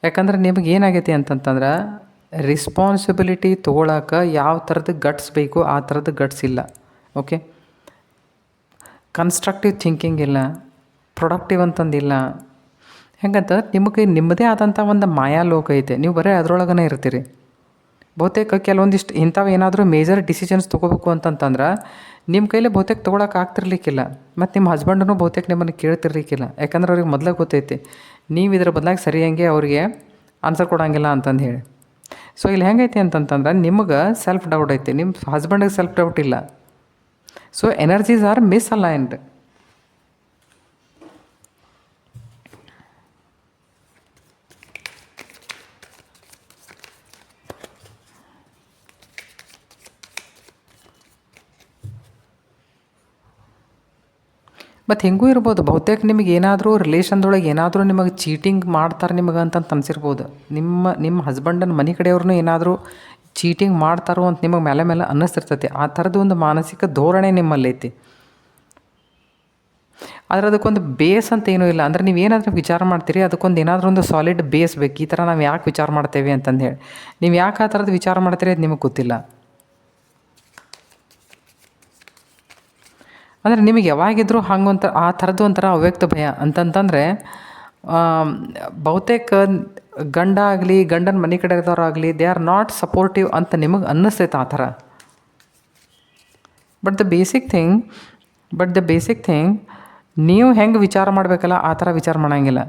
ಯಾಕಂದ್ರೆ ನಿಮಗೆ ಏನಾಗೈತಿ ಅಂತಂತಂದ್ರೆ, ರೆಸ್ಪಾನ್ಸಿಬಿಲಿಟಿ ತೊಗೊಳಕ್ಕೆ ಯಾವ ಥರದ ಗಟ್ಸ್ ಬೇಕು ಆ ಥರದ ಗಟ್ಸ್ ಇಲ್ಲ. ಓಕೆ, ಕನ್ಸ್ಟ್ರಕ್ಟಿವ್ ಥಿಂಕಿಂಗ್ ಇಲ್ಲ, ಪ್ರೊಡಕ್ಟಿವ್ ಅಂತಂದಿಲ್ಲ. ಹೆಂಗಂತಂದ್ರೆ, ನಿಮಗೆ ನಿಮ್ಮದೇ ಆದಂಥ ಒಂದು ಮಾಯಾಲೋಕ ಐತೆ, ನೀವು ಬರೀ ಅದರೊಳಗನೇ ಇರ್ತೀರಿ. ಬಹುತೇಕ ಕೆಲವೊಂದಿಷ್ಟು ಇಂಥವು ಏನಾದರೂ ಮೇಜರ್ ಡಿಸಿಷನ್ಸ್ ತೊಗೋಬೇಕು ಅಂತಂತಂದ್ರೆ ನಿಮ್ಮ ಕೈಲೇ ಬಹುತೇಕ ತೊಗೊಳಕ್ಕೆ ಆಗ್ತಿರ್ಲಿಕ್ಕಿಲ್ಲ. ಮತ್ತು ನಿಮ್ಮ ಹಸ್ಬೆಂಡೂ ಬಹುತೇಕ ನಿಮ್ಮನ್ನು ಕೇಳ್ತಿರ್ಲಿಕ್ಕಿಲ್ಲ. ಯಾಕಂದ್ರೆ ಅವ್ರಿಗೆ ಮೊದಲೇ ಗೊತ್ತೈತಿ ನೀವು ಇದ್ರ ಬದಲಾಗಿ ಸರಿಯಾಗಿ ಅವ್ರಿಗೆ ಆನ್ಸರ್ ಕೊಡೋಂಗಿಲ್ಲ ಅಂತಂದು ಹೇಳಿ. ಸೊ ಇಲ್ಲಿ ಹೆಂಗೈತಿ ಅಂತಂತಂದ್ರೆ, ನಿಮಗೆ ಸೆಲ್ಫ್ ಡೌಟ್ ಐತಿ, ನಿಮ್ಮ ಹಸ್ಬೆಂಡಿಗೆ ಸೆಲ್ಫ್ ಡೌಟ್ ಇಲ್ಲ. So energies are misaligned. ಮತ್ತು ಹೆಂಗೂ ಇರ್ಬೋದು, ಬಹುತೇಕ ನಿಮಗೆ ಏನಾದರೂ ರಿಲೇಷನ್ದೊಳಗೆ ಏನಾದರೂ ನಿಮಗೆ ಚೀಟಿಂಗ್ ಮಾಡ್ತಾರೆ ನಿಮಗೆ ಅಂತ ಅನಿಸಿರ್ಬೋದು. ನಿಮ್ಮ ಹಸ್ಬೆಂಡನ ಮನೆ ಕಡೆಯವ್ರನ್ನೂ ಏನಾದರೂ ಚೀಟಿಂಗ್ ಮಾಡ್ತಾರೋ ಅಂತ ನಿಮಗೆ ಮೇಲೆ ಅನ್ನಿಸ್ತಿರ್ತೈತಿ. ಆ ಥರದ್ದು ಒಂದು ಮಾನಸಿಕ ಧೋರಣೆ ನಿಮ್ಮಲ್ಲೈತಿ. ಆದರೆ ಅದಕ್ಕೊಂದು ಬೇಸ್ ಅಂತ ಏನೂ ಇಲ್ಲ. ಅಂದರೆ ನೀವೇನಾದರೂ ವಿಚಾರ ಮಾಡ್ತೀರಿ, ಅದಕ್ಕೊಂದು ಏನಾದರೂ ಒಂದು ಸಾಲಿಡ್ ಬೇಸ್ ಬೇಕು. ಈ ಥರ ನಾವು ಯಾಕೆ ವಿಚಾರ ಮಾಡ್ತೇವೆ ಅಂತಂದು ಹೇಳಿ. ನೀವು ಯಾಕೆ ಆ ಥರದ್ದು ವಿಚಾರ ಮಾಡ್ತೀರಿ ಅದು ನಿಮಗೆ ಗೊತ್ತಿಲ್ಲ. ಅಂದರೆ ನಿಮಗೆ ಯಾವಾಗಿದ್ರೂ ಆ ಥರದ್ದು ಒಂಥರ ಅವ್ಯಕ್ತ ಭಯ ಅಂತಂತಂದರೆ, ಬಹುತೇಕ ಗಂಡ ಆಗಲಿ ಗಂಡನ ಮನೆ ಕಡೆದವರಾಗಲಿ ದೇ ಆರ್ ನಾಟ್ ಸಪೋರ್ಟಿವ್ ಅಂತ ನಿಮಗೆ ಅನ್ನಿಸ್ತೈತೆ ಆ ಥರ. ಬಟ್ ದ ಬೇಸಿಕ್ ಥಿಂಗ್ ನೀವು ಹೆಂಗೆ ವಿಚಾರ ಮಾಡಬೇಕಲ್ಲ ಆ ಥರ ವಿಚಾರ ಮಾಡೋಂಗಿಲ್ಲ.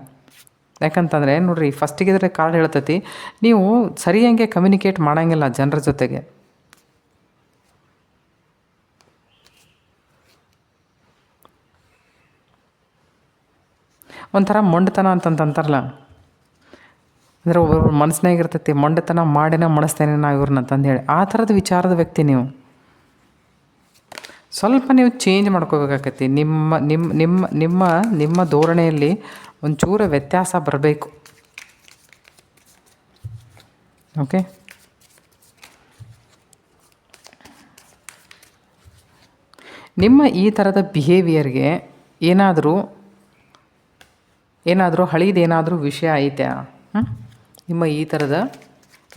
ಯಾಕಂತಂದರೆ ನೋಡಿರಿ, ಫಸ್ಟಿಗೆ ಇದ್ರೆ ಕಾರ್ಡ್ ಹೇಳ್ತೈತಿ, ನೀವು ಸರಿಯಾಗಿ ಕಮ್ಯುನಿಕೇಟ್ ಮಾಡೋಂಗಿಲ್ಲ ಜನರ ಜೊತೆಗೆ. ಒಂಥರ ಮೊಂಡತನ ಅಂತಂತಾರಲ್ಲ, ಅಂದರೆ ಒಬ್ಬೊಬ್ರು ಮನಸ್ಸಿನಾಗ ಇರ್ತೈತಿ, ಮೊಂಡೆತನ ಮಾಡಿನ ಮಾಡಿಸ್ತೇನೆ ನಾ ಇವ್ರನ್ನ ಅಂತಂದು ಹೇಳಿ. ಆ ಥರದ ವಿಚಾರದ ವ್ಯಕ್ತಿ ನೀವು. ಸ್ವಲ್ಪ ನೀವು ಚೇಂಜ್ ಮಾಡ್ಕೋಬೇಕಾಗತ್ತೆ. ನಿಮ್ಮ ನಿಮ್ಮ ನಿಮ್ಮ ನಿಮ್ಮ ನಿಮ್ಮ ಧೋರಣೆಯಲ್ಲಿ ಒಂಚೂರು ವ್ಯತ್ಯಾಸ ಬರಬೇಕು. ಓಕೆ. ನಿಮ್ಮ ಈ ಥರದ ಬಿಹೇವಿಯರ್ಗೆ ಏನಾದರೂ ಹಳೀದೇನಾದರೂ ವಿಷಯ ಐತೆ? ನಿಮ್ಮ ಈ ಥರದ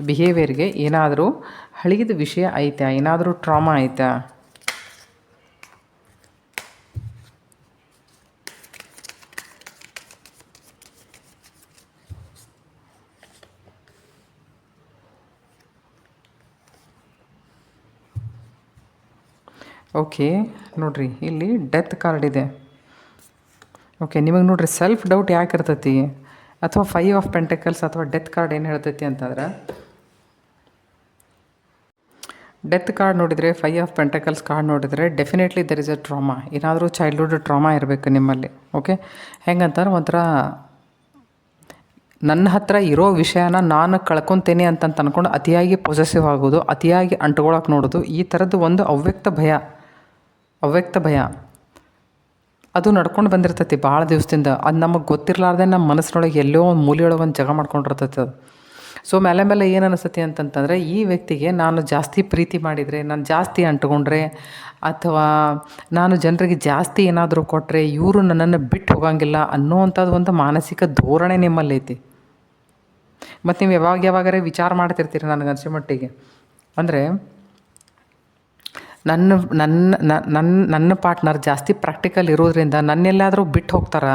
ಬಿಹೇವಿಯರ್ಗೆ ಏನಾದರೂ ಹಳೀದ ವಿಷಯ ಐತೆ? ಏನಾದರೂ ಟ್ರಾಮಾ ಐತಾ? ಓಕೆ, ನೋಡಿರಿ ಇಲ್ಲಿ ಡೆತ್ ಕಾರ್ಡ್ ಇದೆ. ಓಕೆ, ನಿಮಗೆ ನೋಡಿರಿ ಸೆಲ್ಫ್ ಡೌಟ್ ಯಾಕೆ ಇರ್ತೈತಿ, ಅಥವಾ 5 ಆಫ್ ಪೆಂಟಕಲ್ಸ್ ಅಥವಾ ಡೆತ್ ಕಾರ್ಡ್ ಏನು ಹೇಳ್ತೈತಿ ಅಂತಂದ್ರೆ, ಡೆತ್ ಕಾರ್ಡ್ ನೋಡಿದರೆ, 5 ಆಫ್ ಪೆಂಟಕಲ್ಸ್ ಕಾರ್ಡ್ ನೋಡಿದರೆ definitely there is a trauma. ಏನಾದರೂ ಚೈಲ್ಡ್ಹುಡ್ ಟ್ರಾಮಾ ಇರಬೇಕು ನಿಮ್ಮಲ್ಲಿ. ಓಕೆ, ಹೆಂಗಂತಾರೆ ಒಂಥರ ನನ್ನ ಹತ್ರ ಇರೋ ವಿಷಯನ ನಾನು ಕಳ್ಕೊತೇನೆ ಅಂತಂತ ಅಂದ್ಕೊಂಡು ಅತಿಯಾಗಿ ಪೊಸೆಸಿವ್ ಆಗೋದು, ಅತಿಯಾಗಿ ಅಂಟ್ಕೊಳಕ್ಕೆ ನೋಡೋದು, ಈ ಥರದ್ದು ಒಂದು ಅವ್ಯಕ್ತ ಭಯ ಅದು ನಡ್ಕೊಂಡು ಬಂದಿರ್ತೈತಿ ಭಾಳ ದಿವಸದಿಂದ. ಅದು ನಮಗೆ ಗೊತ್ತಿರಲಾರ್ದೆ ನಮ್ಮ ಮನಸ್ಸಿನೊಳಗೆ ಎಲ್ಲೋ ಒಂದು ಮೂಲೆಯೊಳಗೆ ಒಂದು ಜಾಗ ಮಾಡ್ಕೊಂಡಿರ್ತೈತಿ ಅದು. ಸೊ ಮೇಲೆ ಏನು ಅನಿಸ್ತತಿ ಅಂತಂತಂದರೆ, ಈ ವ್ಯಕ್ತಿಗೆ ನಾನು ಜಾಸ್ತಿ ಪ್ರೀತಿ ಮಾಡಿದರೆ, ನಾನು ಜಾಸ್ತಿ ಅಂಟ್ಕೊಂಡ್ರೆ, ಅಥವಾ ನಾನು ಜನರಿಗೆ ಜಾಸ್ತಿ ಏನಾದರೂ ಕೊಟ್ಟರೆ ಇವರು ನನ್ನನ್ನು ಬಿಟ್ಟು ಹೋಗಂಗಿಲ್ಲ ಅನ್ನೋವಂಥದ್ದು ಒಂದು ಮಾನಸಿಕ ಧೋರಣೆ ನಿಮ್ಮಲ್ಲೈತಿ. ಮತ್ತು ನೀವು ಯಾವಾಗಾರೆ ವಿಚಾರ ಮಾಡ್ತಿರ್ತೀರಿ ನನಗನ್ಸೋ ಮಟ್ಟಿಗೆ. ಅಂದರೆ ನನ್ನ ಪಾರ್ಟ್ನರ್ ಜಾಸ್ತಿ ಪ್ರಾಕ್ಟಿಕಲ್ ಇರೋದ್ರಿಂದ ನನ್ನೆಲ್ಲಾದರೂ ಬಿಟ್ಟು ಹೋಗ್ತಾರಾ?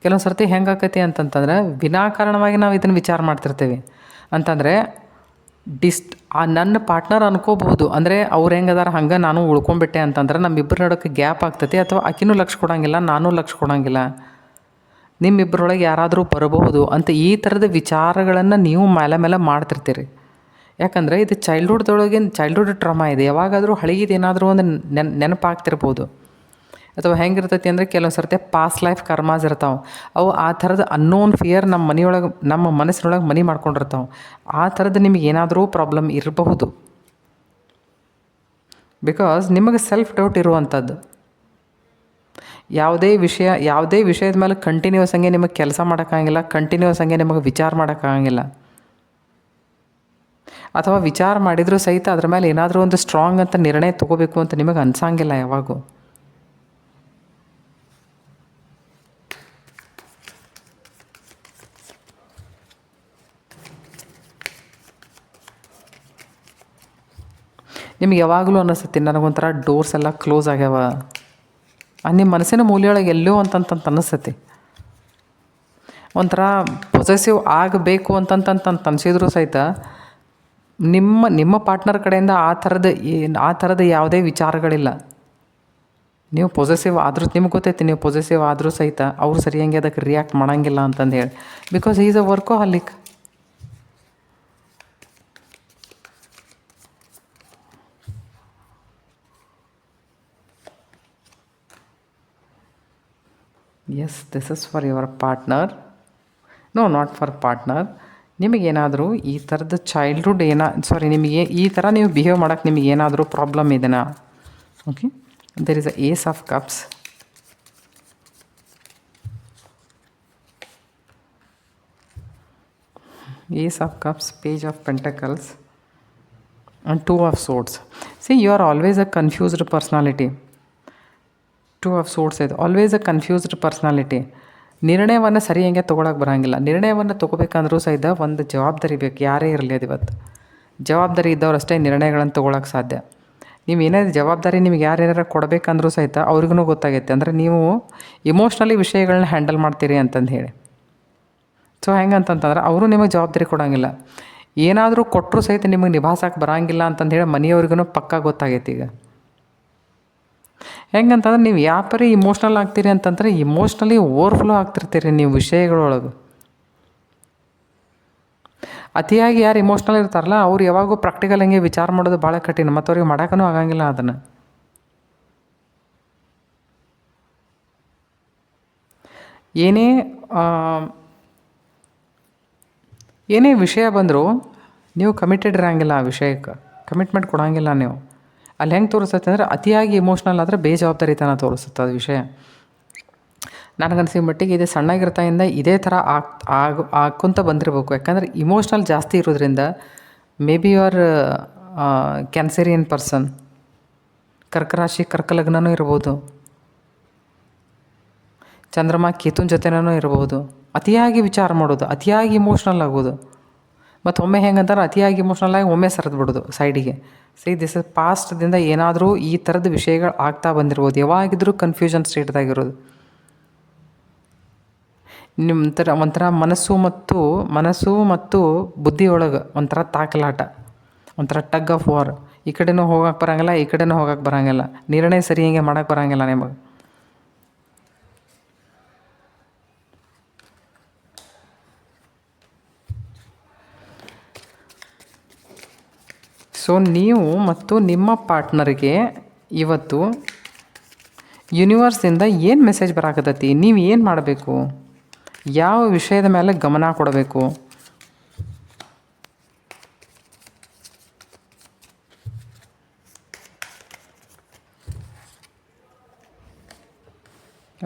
ಕೆಲವೊಂದು ಸರ್ತಿ ಹೆಂಗಾಕೈತಿ ಅಂತಂತಂದ್ರೆ, ವಿನಾಕಾರಣವಾಗಿ ನಾವು ಇದನ್ನು ವಿಚಾರ ಮಾಡ್ತಿರ್ತೀವಿ. ಅಂತಂದರೆ ನನ್ನ ಪಾರ್ಟ್ನರ್ ಅನ್ಕೋಬಹುದು, ಅಂದರೆ ಅವ್ರು ಹೆಂಗದಾರ ಹಂಗೆ ನಾನು ಉಳ್ಕೊಂಬಿಟ್ಟೆ ಅಂತಂದ್ರೆ ನಮ್ಮಿಬ್ಬರ ನಡುವೆ ಗ್ಯಾಪ್ ಆಗ್ತೈತಿ. ಅಥವಾ ಆಕಿನೂ ಲಕ್ಷ ಕೊಡೋಂಗಿಲ್ಲ, ನಾನೂ ಲಕ್ಷ ಕೊಡೋಂಗಿಲ್ಲ, ನಿಮ್ಮಿಬ್ಬರೊಳಗೆ ಯಾರಾದರೂ ಬರಬಹುದು ಅಂತ ಈ ಥರದ ವಿಚಾರಗಳನ್ನು ನೀವು ಮೇಲೆ ಮಾಡ್ತಿರ್ತೀರಿ. ಯಾಕಂದರೆ ಇದು ಚೈಲ್ಡ್ಹುಡ್ ಟ್ರಾಮಾ ಇದೆ. ಯಾವಾಗಾದರೂ ಹಳೇದೇನಾದರೂ ಒಂದು ನೆನಪಾಗ್ತಿರ್ಬೋದು. ಅಥವಾ ಹೆಂಗಿರ್ತೈತಿ ಅಂದರೆ, ಕೆಲವೊಂದು ಸರ್ತಿ ಪಾಸ್ಟ್ ಲೈಫ್ ಕರ್ಮಾಸ್ ಇರ್ತಾವೆ. ಅವು ಆ ಥರದ ಅನ್ನೋನ್ ಫಿಯರ್ ನಮ್ಮ ಮನಸ್ಸಿನೊಳಗೆ ಮನೆ ಮಾಡ್ಕೊಂಡಿರ್ತಾವೆ. ಆ ಥರದ್ದು ನಿಮಗೆ ಏನಾದರೂ ಪ್ರಾಬ್ಲಮ್ ಇರಬಹುದು. ಬಿಕಾಸ್ ನಿಮಗೆ ಸೆಲ್ಫ್ ಡೌಟ್ ಇರುವಂಥದ್ದು. ಯಾವುದೇ ವಿಷಯದ ಮೇಲೆ ಕಂಟಿನ್ಯೂಸ್ ಹಂಗೆ ನಿಮಗೆ ಕೆಲಸ ಮಾಡೋಕ್ಕಾಗಿಲ್ಲ, ಕಂಟಿನ್ಯೂಸ್ ಹಂಗೆ ನಿಮಗೆ ವಿಚಾರ ಮಾಡೋಕ್ಕಾಗಂಗಿಲ್ಲ. ಅಥವಾ ವಿಚಾರ ಮಾಡಿದರೂ ಸಹಿತ ಅದ್ರ ಮೇಲೆ ಏನಾದರೂ ಒಂದು ಸ್ಟ್ರಾಂಗ್ ಅಂತ ನಿರ್ಣಯ ತೊಗೋಬೇಕು ಅಂತ ನಿಮಗೆ ಅನ್ಸಂಗಿಲ್ಲ ಯಾವಾಗೂ. ನಿಮ್ಗೆ ಯಾವಾಗಲೂ ಅನ್ನಿಸ್ತೈತಿ, ನನಗೊಂಥರ ಡೋರ್ಸ್ ಎಲ್ಲ ಕ್ಲೋಸ್ ಆಗ್ಯಾವ. ನಿಮ್ಮ ಮನಸ್ಸಿನ ಮೂಲೆಯೊಳಗೆ ಎಲ್ಲೋ ಅಂತಂತ ಅನ್ನಿಸ್ತೈತಿ. ಒಂಥರ ಪೊಸೆಸಿವ್ ಆಗಬೇಕು ಅಂತಂತ ಅನಿಸಿದ್ರು ಸಹಿತ ನಿಮ್ಮ ಪಾರ್ಟ್ನರ್ ಕಡೆಯಿಂದ ಆ ಥರದ ಯಾವುದೇ ವಿಚಾರಗಳಿಲ್ಲ. ನೀವು ಪೊಸೆಸಿವ್ ಆದರೂ ನಿಮ್ಗೆ ಗೊತ್ತೈತಿ, ನೀವು ಪೊಸೆಸಿವ್ ಆದರೂ ಸಹಿತ ಅವ್ರು ಸರಿಯಾಗಿ ಅದಕ್ಕೆ ರಿಯಾಕ್ಟ್ ಮಾಡೋಂಗಿಲ್ಲ ಅಂತಂದು ಹೇಳಿ. Because is a workaholic. Yes, this is for your partner. No, not for partner. ನಿಮಗೇನಾದರೂ ಈ ಥರದ ಚೈಲ್ಡ್ಹುಡ್ ನಿಮಗೆ ಈ ಥರ ನೀವು ಬಿಹೇವ್ ಮಾಡೋಕ್ಕೆ ನಿಮಗೆ ಏನಾದರೂ ಪ್ರಾಬ್ಲಮ್ ಇದೆನಾ? Okay, there is a ace of cups, page of pentacles and 2 of swords. See, you are always a confused personality. 2 of swords ಇದೆ, ಆಲ್ವೇಸ್ ಅ ಕನ್ಫ್ಯೂಸ್ಡ್ ಪರ್ಸ್ನಾಲಿಟಿ. ನಿರ್ಣಯವನ್ನು ಸರಿ ಹಂಗೆ ತೊಗೊಳಕ್ಕೆ ಬರೋಂಗಿಲ್ಲ. ನಿರ್ಣಯವನ್ನು ತೊಗೋಬೇಕಂದ್ರೂ ಸಹಿತ ಒಂದು ಜವಾಬ್ದಾರಿ ಬೇಕು. ಯಾರೇ ಇರಲಿ ಅದು ಇವತ್ತು ಜವಾಬ್ದಾರಿ ಇದ್ದವ್ರಷ್ಟೇ ನಿರ್ಣಯಗಳನ್ನು ತೊಗೊಳಕ್ಕೆ ಸಾಧ್ಯ. ನೀವು ಏನಾದ್ರು ಜವಾಬ್ದಾರಿ ನಿಮ್ಗೆ ಯಾರ್ಯಾರು ಕೊಡಬೇಕಂದ್ರೂ ಸಹಿತ ಅವ್ರಿಗೂ ಗೊತ್ತಾಗೈತೆ. ಅಂದರೆ ನೀವು ಇಮೋಷ್ನಲಿ ವಿಷಯಗಳನ್ನ ಹ್ಯಾಂಡಲ್ ಮಾಡ್ತೀರಿ ಅಂತಂದು ಹೇಳಿ. ಸೊ ಹೆಂಗಂತಂತಂದ್ರೆ ಅವರು ನಿಮಗೆ ಜವಾಬ್ದಾರಿ ಕೊಡೋಂಗಿಲ್ಲ. ಏನಾದರೂ ಕೊಟ್ಟರು ಸಹಿತ ನಿಮಗೆ ನಿಭಾಯಿಸೋಕೆ ಬರೋಂಗಿಲ್ಲ ಅಂತಂದು ಹೇಳಿ ಮನೆಯವ್ರಿಗೂ ಪಕ್ಕಾ ಗೊತ್ತಾಗೈತೆ. ಈಗ ಹೆಂಗಂತಂದ್ರೆ ನೀವು ಯಾಪರಿ ಇಮೋಷ್ನಲ್ ಆಗ್ತೀರಿ ಅಂತಂದ್ರೆ ಇಮೋಷ್ನಲಿ ಓವರ್ಫ್ಲೋ ಆಗ್ತಿರ್ತೀರಿ ನೀವು ವಿಷಯಗಳೊಳಗೆ. ಅತಿಯಾಗಿ ಯಾರು ಇಮೋಷ್ನಲ್ ಇರ್ತಾರಲ್ಲ ಅವ್ರು ಯಾವಾಗೂ ಪ್ರಾಕ್ಟಿಕಲ್ ಹಂಗೆ ವಿಚಾರ ಮಾಡೋದು ಭಾಳ ಕಠಿಣ, ಮತ್ತು ಅವ್ರಿಗೆ ಮಾಡೋಕ್ಕೂ ಆಗಂಗಿಲ್ಲ ಅದನ್ನು. ಏನೇ ಏನೇ ವಿಷಯ ಬಂದರೂ ನೀವು ಕಮಿಟೆಡ್ ಇರೋಂಗಿಲ್ಲ ಆ ವಿಷಯಕ್ಕೆ, ಕಮಿಟ್ಮೆಂಟ್ ಕೊಡೋಂಗಿಲ್ಲ ನೀವು. ಅಲ್ಲಿ ಹೆಂಗೆ ತೋರಿಸುತ್ತೆ ಅಂದರೆ ಅತಿಯಾಗಿ ಇಮೋಷ್ನಲ್ ಆದರೆ ಬೇಜವಾಬ್ದಾರಿತನ ತೋರಿಸುತ್ತೆ ಅದು ವಿಷಯ. ನನಗನ್ಸಿದ ಮಟ್ಟಿಗೆ ಇದು ಸಣ್ಣಗಿರ್ತಾಯಿಂದ ಇದೇ ಥರ ಆಕ್ಕೊಂತ ಬಂದಿರಬೇಕು. ಯಾಕಂದರೆ ಇಮೋಷ್ನಲ್ ಜಾಸ್ತಿ ಇರೋದ್ರಿಂದ may be you are Cancerian person, ಕರ್ಕರಾಶಿ ಕರ್ಕಲಗ್ನೂ ಇರ್ಬೋದು, ಚಂದ್ರಮ ಕೇತುನ್ ಜೊತೆನೂ ಇರ್ಬೋದು. ಅತಿಯಾಗಿ ವಿಚಾರ ಮಾಡೋದು, ಅತಿಯಾಗಿ ಇಮೋಷ್ನಲ್ ಆಗೋದು, ಮತ್ತು ಒಮ್ಮೆ ಹೆಂಗಂತಾರೆ ಅತಿಯಾಗಿ ಇಮೋಷ್ನಲ್ ಆಗಿ ಒಮ್ಮೆ ಸರಿದು ಬಿಡೋದು ಸೈಡಿಗೆ. ದಿಸ್ ಇಸ್ ಪಾಸ್ಟ್ದಿಂದ ಏನಾದರೂ ಈ ಥರದ ವಿಷಯಗಳು ಆಗ್ತಾ ಬಂದಿರ್ಬೋದು. ಯಾವಾಗಿದ್ರೂ ಕನ್ಫ್ಯೂಷನ್ ಸ್ಟೇಟ್ದಾಗಿರೋದು. ನಿಮ್ಮ ಒಂಥರ ಮನಸ್ಸು ಮತ್ತು ಬುದ್ಧಿಯೊಳಗೆ ಒಂಥರ ತಾಕಲಾಟ, ಒಂಥರ ಟಗ್ ಆಫ್ ವಾರ್. ಈ ಕಡೆನೂ ಹೋಗಕ್ಕೆ ಬರೋಂಗಿಲ್ಲ, ಈ ಕಡೆನೂ ಹೋಗಕ್ಕೆ ಬರೋಂಗಿಲ್ಲ, ನಿರ್ಣಯ ಸರಿ ಹಿಂಗೆ ಮಾಡೋಕ್ಕೆ ಬರೋಂಗಿಲ್ಲ ನಿಮಗೆ. ಸೊ ನೀವು ಮತ್ತು ನಿಮ್ಮ ಪಾರ್ಟ್ನರ್ಗೆ ಇವತ್ತು ಯೂನಿವರ್ಸಿಂದ ಏನು ಮೆಸೇಜ್ ಬರಾಕತ್ತೈತಿ, ನೀವು ಏನು ಮಾಡಬೇಕು, ಯಾವ ವಿಷಯದ ಮೇಲೆ ಗಮನ ಕೊಡಬೇಕು?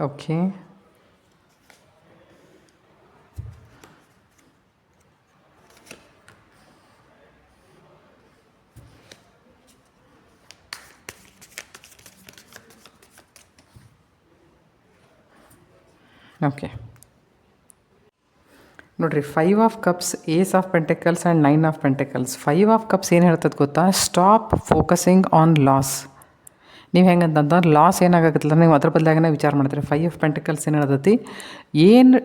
ಓಕೆ, ಓಕೆ ನೋಡಿರಿ, 5 of cups, ace of pentacles and 9 of pentacles. 5 of cups ಏನು ಹೇಳ್ತದೆ ಗೊತ್ತಾ? Stop focusing on loss. ನೀವು ಹೆಂಗಂತಂದ್ರೆ ಲಾಸ್ ಏನಾಗತ್ತಲ್ಲ, ನೀವು ಅದ್ರ ಬದಲಾಗನೇ ವಿಚಾರ ಮಾಡ್ತೀರಿ. 5 ಆಫ್ ಪೆಂಟಿಕಲ್ಸ್ ಏನು ಹೇಳ್ತೈತಿ, ಏನು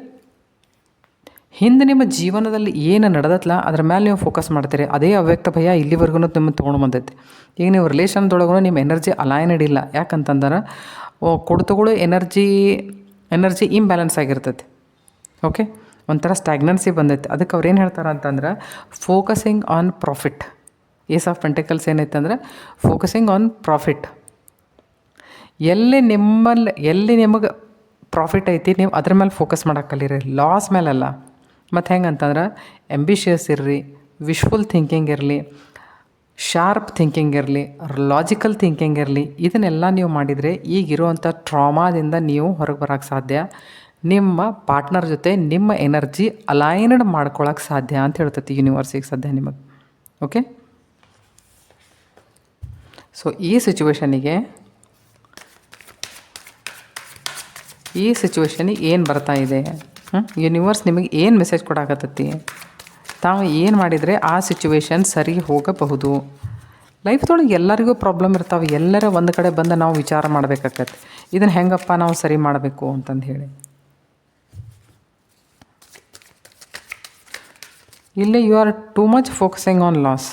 ಹಿಂದೆ ನಿಮ್ಮ ಜೀವನದಲ್ಲಿ ಏನು ನಡೆದತ್ತಲ್ಲ ಅದ್ರ ಮೇಲೆ ನೀವು ಫೋಕಸ್ ಮಾಡ್ತೀರಿ. ಅದೇ ಅವ್ಯಕ್ತ ಭಯ ಇಲ್ಲಿವರೆಗೂ ನಿಮ್ಮನ್ನು ತೊಗೊಂಡು ಬಂದೈತಿ. ಈಗ ನೀವು ರಿಲೇಷನ್ದೊಳಗೂ ನಿಮ್ಮ ಎನರ್ಜಿ ಅಲೈನ್ ಹಿಡಿಲ್ಲ. ಯಾಕಂತಂದ್ರೆ ಕೊಡ್ತುಗಳು ಎನರ್ಜಿ ಇಂಬ್ಯಾಲೆನ್ಸ್ ಆಗಿರ್ತೈತಿ. ಓಕೆ, ಒಂಥರ ಸ್ಟ್ಯಾಗ್ನೆನ್ಸಿ ಬಂದೈತೆ. ಅದಕ್ಕೆ ಅವ್ರು ಏನು ಹೇಳ್ತಾರೆ ಅಂತಂದ್ರೆ focusing on profit. Ace of pentacles ಏನೈತೆ ಅಂದರೆ ಫೋಕಸಿಂಗ್ ಆನ್ ಪ್ರಾಫಿಟ್. ಎಲ್ಲಿ ನಿಮಗೆ ಪ್ರಾಫಿಟ್ ಐತಿ ನೀವು ಅದ್ರ ಮೇಲೆ ಫೋಕಸ್ ಮಾಡೋಕೆ ಕಲೀರಿ, ಲಾಸ್ ಮೇಲಲ್ಲ. ಮತ್ತು ಹೆಂಗಂತಂದ್ರೆ ಎಂಬಿಷಿಯಸ್ ಇರಲಿ, ವಿಶ್ಫುಲ್ ಥಿಂಕಿಂಗ್ ಇರಲಿ, ಶಾರ್ಪ್ ಥಿಂಕಿಂಗ್ ಇರಲಿ, ಲಾಜಿಕಲ್ ಥಿಂಕಿಂಗ್ ಇರಲಿ. ಇದನ್ನೆಲ್ಲ ನೀವು ಮಾಡಿದರೆ ಈಗಿರುವಂಥ ಟ್ರಾಮಾದಿಂದ ನೀವು ಹೊರಗೆ ಬರೋಕ್ಕೆ ಸಾಧ್ಯ. ನಿಮ್ಮ ಪಾರ್ಟ್ನರ್ ಜೊತೆ ನಿಮ್ಮ ಎನರ್ಜಿ ಅಲೈನ್ಡ್ ಮಾಡ್ಕೊಳಕ್ಕೆ ಸಾಧ್ಯ ಅಂತ ಹೇಳ್ತೈತಿ ಯೂನಿವರ್ಸಿಗೆ ಸದ್ಯ ನಿಮಗೆ. ಓಕೆ, ಸೊ ಈ ಸಿಚುವೇಶನಿಗೆ ಏನು ಬರ್ತಾ ಇದೆ, ಯೂನಿವರ್ಸ್ ನಿಮಗೆ ಏನು ಮೆಸೇಜ್ ಕೊಡಾಕತ್ತೈತಿ, ತಾವು ಏನು ಮಾಡಿದರೆ ಆ ಸಿಚುವೇಶನ್ ಸರಿ ಹೋಗಬಹುದು. ಲೈಫ್ದೊಳಗೆ ಎಲ್ಲರಿಗೂ ಪ್ರಾಬ್ಲಮ್ ಇರ್ತಾವೆ. ಎಲ್ಲರ ಒಂದು ಕಡೆ ಬಂದು ನಾವು ವಿಚಾರ ಮಾಡಬೇಕಾಗತ್ತೆ, ಇದನ್ನು ಹೆಂಗಪ್ಪ ನಾವು ಸರಿ ಮಾಡಬೇಕು ಅಂತಂದು ಹೇಳಿ. ಇಲ್ಲಿ you are too much focusing on loss.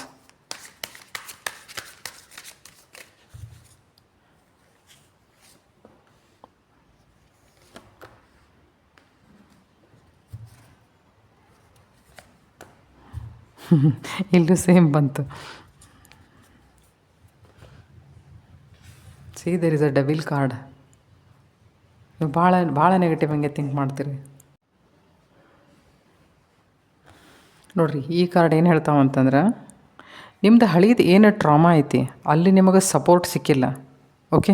ಇಲ್ಲೂ ಸೇಮ್ ಬಂತು. See there is a devil card. ನೀವು ಭಾಳ ನೆಗೆಟಿವ್ ಹಂಗೆ ಥಿಂಕ್ ಮಾಡ್ತೀರಿ. ನೋಡಿರಿ, ಈ ಕಾರ್ಡ್ ಏನು ಹೇಳ್ತಾವ ಅಂತಂದ್ರೆ ನಿಮ್ದು ಹಳೀದು ಏನು ಟ್ರಾಮಾ ಐತಿ ಅಲ್ಲಿ ನಿಮಗೆ ಸಪೋರ್ಟ್ ಸಿಕ್ಕಿಲ್ಲ. ಓಕೆ,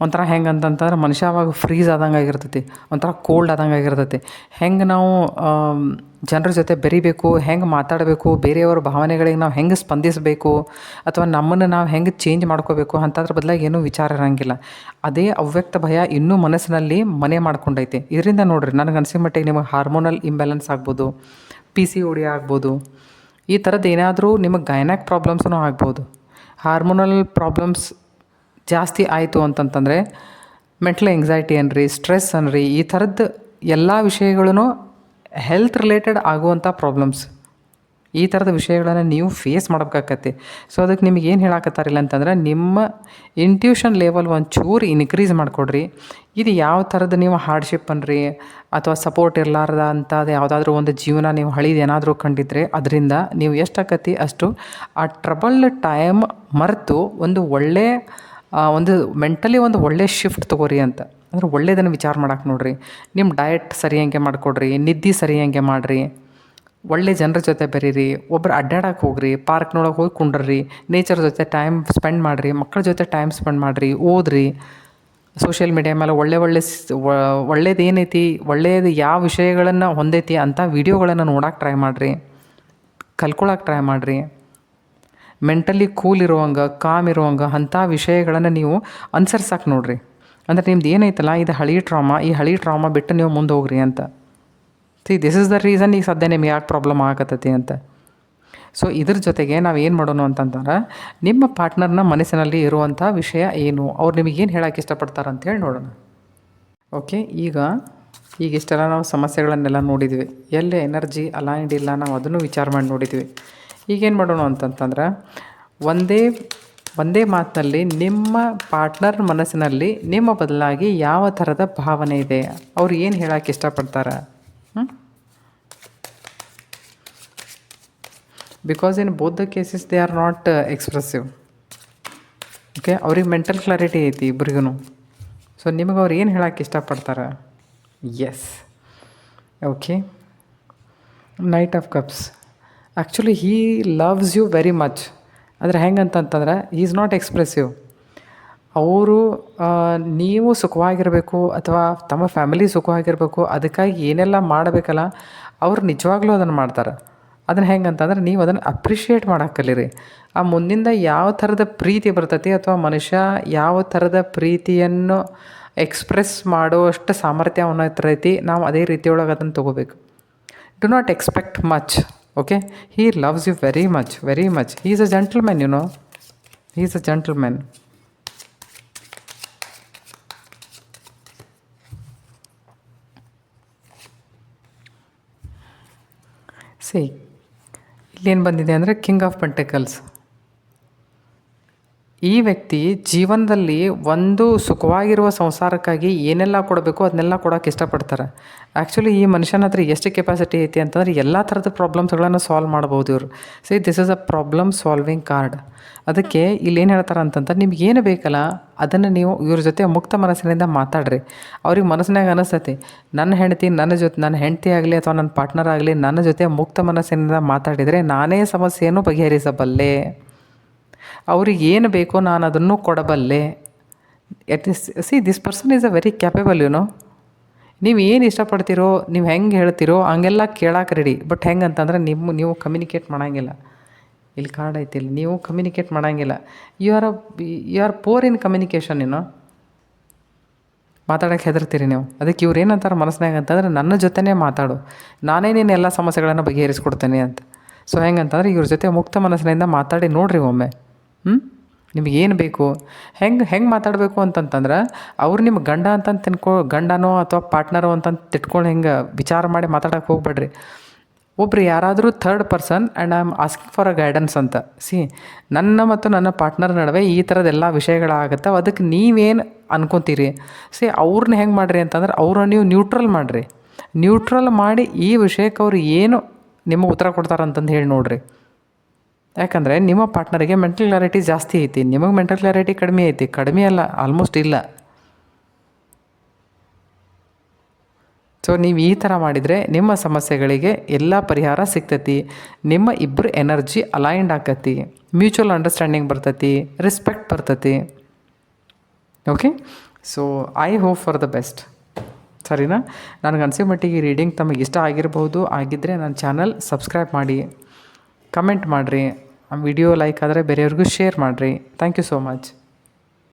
ಒಂಥರ ಹೆಂಗೆ ಅಂತಂತಂದ್ರೆ ಮನುಷ್ಯ ಅವಾಗ ಫ್ರೀಸ್ ಆದಂಗೆ ಆಗಿರ್ತೈತಿ, ಒಂಥರ ಕೋಲ್ಡ್ ಆದಂಗೆ ಆಗಿರ್ತೈತಿ. ಹೆಂಗೆ ನಾವು ಜನರ ಜೊತೆ ಬೆರಿಬೇಕು, ಹೆಂಗೆ ಮಾತಾಡಬೇಕು, ಬೇರೆಯವ್ರ ಭಾವನೆಗಳಿಗೆ ನಾವು ಹೆಂಗೆ ಸ್ಪಂದಿಸಬೇಕು, ಅಥವಾ ನಮ್ಮನ್ನು ನಾವು ಹೆಂಗೆ ಚೇಂಜ್ ಮಾಡ್ಕೋಬೇಕು ಅಂಥದ್ರ ಬದಲಾಗಿ ಏನೂ ವಿಚಾರ ಇರೋಂಗಿಲ್ಲ. ಅದೇ ಅವ್ಯಕ್ತ ಭಯ ಇನ್ನೂ ಮನಸ್ಸಿನಲ್ಲಿ ಮನೆ ಮಾಡ್ಕೊಂಡೈತಿ. ಇದರಿಂದ ನೋಡಿರಿ, ನನಗೆ ಅನಿಸಿದ ಮಟ್ಟಿಗೆ ನಿಮಗೆ ಹಾರ್ಮೋನಲ್ ಇಂಬ್ಯಾಲೆನ್ಸ್ ಆಗ್ಬೋದು, PCOD ಆಗ್ಬೋದು, ಈ ಥರದ್ದು ಏನಾದರೂ ನಿಮಗೆ ಗೈನಾಕ್ ಪ್ರಾಬ್ಲಮ್ಸೂ ಆಗ್ಬೋದು. ಹಾರ್ಮೋನಲ್ ಪ್ರಾಬ್ಲಮ್ಸ್ ಜಾಸ್ತಿ ಆಯಿತು ಅಂತಂತಂದರೆ ಮೆಂಟಲ್ ಎಂಗ್ಸೈಟಿ ಅನ್ರಿ, ಸ್ಟ್ರೆಸ್ ಅನ್ರಿ, ಈ ಥರದ್ದು ಎಲ್ಲ ವಿಷಯಗಳೂ ಹೆಲ್ತ್ ರಿಲೇಟೆಡ್ ಆಗುವಂಥ ಪ್ರಾಬ್ಲಮ್ಸ್. ಈ ಥರದ ವಿಷಯಗಳನ್ನು ನೀವು ಫೇಸ್ ಮಾಡ್ಬೇಕಾಗತ್ತೆ. ಸೊ ಅದಕ್ಕೆ ನಿಮಗೆ ಏನು ಹೇಳಕತ್ತಾರಿಲ್ಲ ಅಂತಂದ್ರೆ ನಿಮ್ಮ ಇಂಟ್ಯೂಷನ್ ಲೆವೆಲ್ ಒಂಚೂರು ಇನ್ಕ್ರೀಸ್ ಮಾಡಿಕೊಡ್ರಿ. ಇದು ಯಾವ ಥರದ್ದು ನೀವು ಹಾರ್ಡ್ಶಿಪ್ ಅನ್ರಿ ಅಥವಾ ಸಪೋರ್ಟ್ ಇರಲಾರ್ದ ಅಂಥದ್ದು ಯಾವುದಾದ್ರೂ ಒಂದು ಜೀವನ ನೀವು ಹಳಿದು ಏನಾದರೂ ಕಂಡಿದ್ರೆ ಅದರಿಂದ ನೀವು ಎಷ್ಟಾಕತಿ ಅಷ್ಟು ಆ ಟ್ರಬಲ್ ಟೈಮ್ ಮರೆತು ಒಂದು ಮೆಂಟಲಿ ಒಂದು ಒಳ್ಳೆ ಶಿಫ್ಟ್ ತೊಗೋರಿ ಅಂತ. ಅಂದ್ರೆ ಒಳ್ಳೆಯದನ್ನು ವಿಚಾರ ಮಾಡಕ್ಕೆ ನೋಡಿರಿ. ನಿಮ್ಮ ಡಯಟ್ ಸರಿ ಹಂಗೆ ಮಾಡಿಕೊಡ್ರಿ, ನಿದ್ದೆ ಸರಿ ಹಂಗೆ ಮಾಡಿರಿ, ಒಳ್ಳೆ ಜನರ ಜೊತೆ ಬೆರೀರಿ, ಒಬ್ರು ಅಡ್ಡಾಡಕ್ಕೆ ಹೋಗ್ರಿ, ಪಾರ್ಕ್ನೊಳಗೆ ಹೋಗಿ ಕುಂಡ್ರಿ, ನೇಚರ್ ಜೊತೆ ಟೈಮ್ ಸ್ಪೆಂಡ್ ಮಾಡಿರಿ, ಮಕ್ಕಳ ಜೊತೆ ಟೈಮ್ ಸ್ಪೆಂಡ್ ಮಾಡಿರಿ, ಓದ್ರಿ. ಸೋಷಿಯಲ್ ಮೀಡಿಯಾ ಮೇಲೆ ಒಳ್ಳೇದು ಏನೈತಿ, ಒಳ್ಳೆಯದು ಯಾವ ವಿಷಯಗಳನ್ನು ಹೊಂದೈತಿ ಅಂಥ ವೀಡಿಯೋಗಳನ್ನು ನೋಡೋಕೆ ಟ್ರೈ ಮಾಡಿರಿ, ಕಲ್ಕೊಳಕ್ಕೆ ಟ್ರೈ ಮಾಡಿರಿ. ಮೆಂಟಲಿ ಕೂಲ್ ಇರುವಂಗೆ, ಕಾಮ್ ಇರುವಂಗೆ ಅಂಥ ವಿಷಯಗಳನ್ನು ನೀವು ಅನುಸರ್ಸಕ್ಕೆ ನೋಡಿರಿ. ಅಂದರೆ ನಿಮ್ದು ಏನೈತಲ್ಲ, ಇದು ಈ ಹಳೆ ಟ್ರಾಮಾ ಬಿಟ್ಟು ನೀವು ಮುಂದೆ ಹೋಗ್ರಿ ಅಂತ. ದಿಸ್ ಇಸ್ ದ ರೀಸನ್ ಈಗ ಸದ್ಯ ನಿಮ್ಗೆ ಯಾಕೆ ಪ್ರಾಬ್ಲಮ್ ಆಗತ್ತೈತಿ ಅಂತ. ಸೊ ಇದ್ರ ಜೊತೆಗೆ ನಾವು ಏನು ಮಾಡೋಣ ಅಂತಂದ್ರೆ, ನಿಮ್ಮ ಪಾರ್ಟ್ನರ್ನ ಮನಸ್ಸಿನಲ್ಲಿ ಇರುವಂಥ ವಿಷಯ ಏನು, ಅವ್ರು ನಿಮಗೇನು ಹೇಳೋಕೆ ಇಷ್ಟಪಡ್ತಾರೆ ಅಂತೇಳಿ ನೋಡೋಣ. ಓಕೆ, ಈಗ ಇಷ್ಟೆಲ್ಲ ನಾವು ಸಮಸ್ಯೆಗಳನ್ನೆಲ್ಲ ನೋಡಿದ್ವಿ. ಎಲ್ಲೇ ಎನರ್ಜಿ ಅಲೈನ್ಡ್ ಇಲ್ಲ ನಾವು ಅದನ್ನು ವಿಚಾರ ಮಾಡಿ ನೋಡಿದ್ವಿ. ಈಗೇನು ಮಾಡೋಣ ಅಂತಂತಂದ್ರೆ, ಒಂದೇ ಮಾತಿನಲ್ಲಿ ನಿಮ್ಮ ಪಾರ್ಟ್ನರ್ ಮನಸ್ಸಿನಲ್ಲಿ ನಿಮ್ಮ ಬದಲಾಗಿ ಯಾವ ಥರದ ಭಾವನೆ ಇದೆ, ಅವ್ರು ಏನು ಹೇಳೋಕೆ ಇಷ್ಟಪಡ್ತಾರೆ. Because in both the cases they are not expressive. Okay, ಅವ್ರಿಗೆ ಮೆಂಟಲ್ ಕ್ಲಾರಿಟಿ ಐತಿ ಇಬ್ರಿಗೂ. ಸೊ ನಿಮಗೆ ಅವ್ರು ಏನು ಹೇಳೋಕೆ ಇಷ್ಟಪಡ್ತಾರೆ. Yes, okay. Knight of cups, actually he loves you very much. ಆದರೆ ಹೆಂಗಂತಂತಂದ್ರೆ ಈಸ್ ನಾಟ್ ಎಕ್ಸ್ಪ್ರೆಸಿವ್. ಅವರು ನೀವು ಸುಖವಾಗಿರಬೇಕು ಅಥವಾ ತಮ್ಮ ಫ್ಯಾಮಿಲಿ ಸುಖವಾಗಿರಬೇಕು, ಅದಕ್ಕಾಗಿ ಏನೆಲ್ಲ ಮಾಡಬೇಕಲ್ಲ ಅವ್ರು ನಿಜವಾಗ್ಲೂ ಅದನ್ನು ಮಾಡ್ತಾರೆ. ಅದನ್ನು ಹೆಂಗಂತಂದ್ರೆ ನೀವು ಅದನ್ನು ಅಪ್ರಿಷಿಯೇಟ್ ಮಾಡೋಕೆ ಕಲೀರಿ. ಆ ಮುಂದಿಂದ ಯಾವ ಥರದ ಪ್ರೀತಿ ಬರ್ತೈತಿ ಅಥವಾ ಮನುಷ್ಯ ಯಾವ ಥರದ ಪ್ರೀತಿಯನ್ನು ಎಕ್ಸ್ಪ್ರೆಸ್ ಮಾಡುವಷ್ಟು ಸಾಮರ್ಥ್ಯ ಐತಿ, ನಾವು ಅದೇ ರೀತಿಯೊಳಗೆ ಅದನ್ನು ತೊಗೋಬೇಕು. Do not expect much. Okay, he loves you very much, very much. He is a gentleman, you know, he is a gentleman. See, ಇಲ್ಲೇನು ಬಂದಿದೆ ಅಂದರೆ ಕಿಂಗ್ ಆಫ್ ಪೆಂಟಕಲ್ಸ್. ಈ ವ್ಯಕ್ತಿ ಜೀವನದಲ್ಲಿ ಒಂದು ಸುಖವಾಗಿರುವ ಸಂಸಾರಕ್ಕಾಗಿ ಏನೆಲ್ಲ ಕೊಡಬೇಕು ಅದನ್ನೆಲ್ಲ ಕೊಡೋಕೆ ಇಷ್ಟಪಡ್ತಾರೆ. ಆ್ಯಕ್ಚುಲಿ ಈ ಮನುಷ್ಯನ ಹತ್ರ ಎಷ್ಟು ಕೆಪಾಸಿಟಿ ಐತಿ ಅಂತಂದರೆ ಎಲ್ಲ ಥರದ ಪ್ರಾಬ್ಲಮ್ಸ್ಗಳನ್ನು ಸಾಲ್ವ್ ಮಾಡ್ಬೋದು ಇವರು. C, this is a problem solving card. ಅದಕ್ಕೆ ಇಲ್ಲೇನು ಹೇಳ್ತಾರೆ ಅಂತಂದ್ರೆ, ನಿಮ್ಗೆ ಏನು ಬೇಕಲ್ಲ ಅದನ್ನು ನೀವು ಇವ್ರ ಜೊತೆ ಮುಕ್ತ ಮನಸ್ಸಿನಿಂದ ಮಾತಾಡ್ರಿ. ಅವ್ರಿಗೆ ಮನಸ್ಸಿನಾಗ ಅನಿಸ್ತೈತಿ, ನನ್ನ ಹೆಂಡತಿ ಆಗಲಿ ಅಥವಾ ನನ್ನ ಪಾರ್ಟ್ನರ್ ಆಗಲಿ ನನ್ನ ಜೊತೆ ಮುಕ್ತ ಮನಸ್ಸಿನಿಂದ ಮಾತಾಡಿದರೆ ನಾನೇ ಸಮಸ್ಯೆಯನ್ನು ಬಗೆಹರಿಸಬಲ್ಲೆ, ಅವ್ರಿಗೆ ಏನು ಬೇಕೋ ನಾನು ಅದನ್ನು ಕೊಡಬಲ್ಲೆ. This person is a very capable, you know. ನೀವು ಏನು ಇಷ್ಟಪಡ್ತೀರೋ, ನೀವು ಹೆಂಗೆ ಹೇಳ್ತೀರೋ ಹಂಗೆಲ್ಲ ಕೇಳಕ್ಕೆ ರೆಡಿ. ಬಟ್ ಹೆಂಗೆ ಅಂತಂದ್ರೆ ನೀವು ಕಮ್ಯುನಿಕೇಟ್ ಮಾಡೋಂಗಿಲ್ಲ. ಇಲ್ಲಿ ಕಾರ್ಡ್ ಐತಿ, ಇಲ್ಲಿ ನೀವು ಕಮ್ಯುನಿಕೇಟ್ ಮಾಡೋಂಗಿಲ್ಲ. You are poor in communication, ಏನೋ ಮಾತಾಡೋಕ್ಕೆ ಹೆದರ್ತೀರಿ ನೀವು. ಅದಕ್ಕೆ ಇವ್ರು ಏನಂತಾರೆ ಮನಸ್ಸಿನಾಗ ಅಂತಂದ್ರೆ, ನನ್ನ ಜೊತೆನೇ ಮಾತಾಡು, ನಾನೇ ನೀನು ಎಲ್ಲ ಸಮಸ್ಯೆಗಳನ್ನು ಬಗೆಹರಿಸ್ಕೊಡ್ತೇನೆ ಅಂತ. ಸೊ ಹೆಂಗಂತಂದ್ರೆ ಇವ್ರ ಜೊತೆ ಮುಕ್ತ ಮನಸ್ಸಿನಿಂದ ಮಾತಾಡಿ ನೋಡಿರಿ ಒಮ್ಮೆ. ನಿಮಗೇನು ಬೇಕು, ಹೆಂಗೆ ಮಾತಾಡಬೇಕು ಅಂತಂತಂದ್ರೆ, ಅವ್ರು ನಿಮ್ಮ ಗಂಡ ಅಂತ ಗಂಡನೋ ಅಥವಾ ಪಾರ್ಟ್ನರೋ ಅಂತಂದು ತಿಟ್ಕೊಂಡು ಹೆಂಗೆ ವಿಚಾರ ಮಾಡಿ ಮಾತಾಡೋಕ್ಕೆ ಹೋಗ್ಬೇಡ್ರಿ. ಒಬ್ರು ಯಾರಾದರೂ third person and I am asking for a guidance ಅಂತ. ಸಿ, ನನ್ನ ಮತ್ತು ನನ್ನ ಪಾರ್ಟ್ನರ್ ನಡುವೆ ಈ ಥರದ್ದೆಲ್ಲ ವಿಷಯಗಳಾಗುತ್ತೆ, ಅದಕ್ಕೆ ನೀವೇನು ಅನ್ಕೊತೀರಿ. ಸಿ, ಅವ್ರನ್ನ ಹೆಂಗೆ ಮಾಡಿರಿ ಅಂತಂದ್ರೆ, ಅವ್ರನ್ನ ನೀವು ನ್ಯೂಟ್ರಲ್ ಮಾಡಿರಿ. ನ್ಯೂಟ್ರಲ್ ಮಾಡಿ ಈ ವಿಷಯಕ್ಕೆ ಅವ್ರು ಏನು ನಿಮಗೆ ಉತ್ತರ ಕೊಡ್ತಾರಂತಂದು ಹೇಳಿ ನೋಡಿರಿ. ಯಾಕಂದರೆ ನಿಮ್ಮ ಪಾರ್ಟ್ನರಿಗೆ ಮೆಂಟಲ್ ಕ್ಲಾರಿಟಿ ಜಾಸ್ತಿ ಐತಿ, ನಿಮಗೆ ಮೆಂಟಲ್ ಕ್ಲಾರಿಟಿ ಕಡಿಮೆ ಐತಿ. ಕಡಿಮೆ ಅಲ್ಲ, ಆಲ್ಮೋಸ್ಟ್ ಇಲ್ಲ. ಸೊ ನೀವು ಈ ಥರ ಮಾಡಿದರೆ ನಿಮ್ಮ ಸಮಸ್ಯೆಗಳಿಗೆ ಎಲ್ಲ ಪರಿಹಾರ ಸಿಗ್ತೈತಿ. ನಿಮ್ಮ ಇಬ್ಬರು ಎನರ್ಜಿ ಅಲೈನ್ಡ್ ಆಕತಿ, ಮ್ಯೂಚುವಲ್ ಅಂಡರ್ಸ್ಟ್ಯಾಂಡಿಂಗ್ ಬರ್ತೈತಿ, ರೆಸ್ಪೆಕ್ಟ್ ಬರ್ತೈತಿ. Okay, so I hope for the best. ಸರಿನಾ? ನನಗೆ ಅನಿಸೋ ಮಟ್ಟಿಗೆ ಈ ರೀಡಿಂಗ್ ತಮಗೆ ಇಷ್ಟ ಆಗಿರ್ಬೋದು. ಆಗಿದ್ದರೆ ನನ್ನ ಚಾನಲ್ ಸಬ್ಸ್ಕ್ರೈಬ್ ಮಾಡಿ, ಕಮೆಂಟ್ ಮಾಡಿರಿ, ವಿಡಿಯೋ ಲೈಕ್ ಆದರೆ ಬೇರೆಯವ್ರಿಗೂ ಶೇರ್ ಮಾಡಿರಿ. Thank you so much.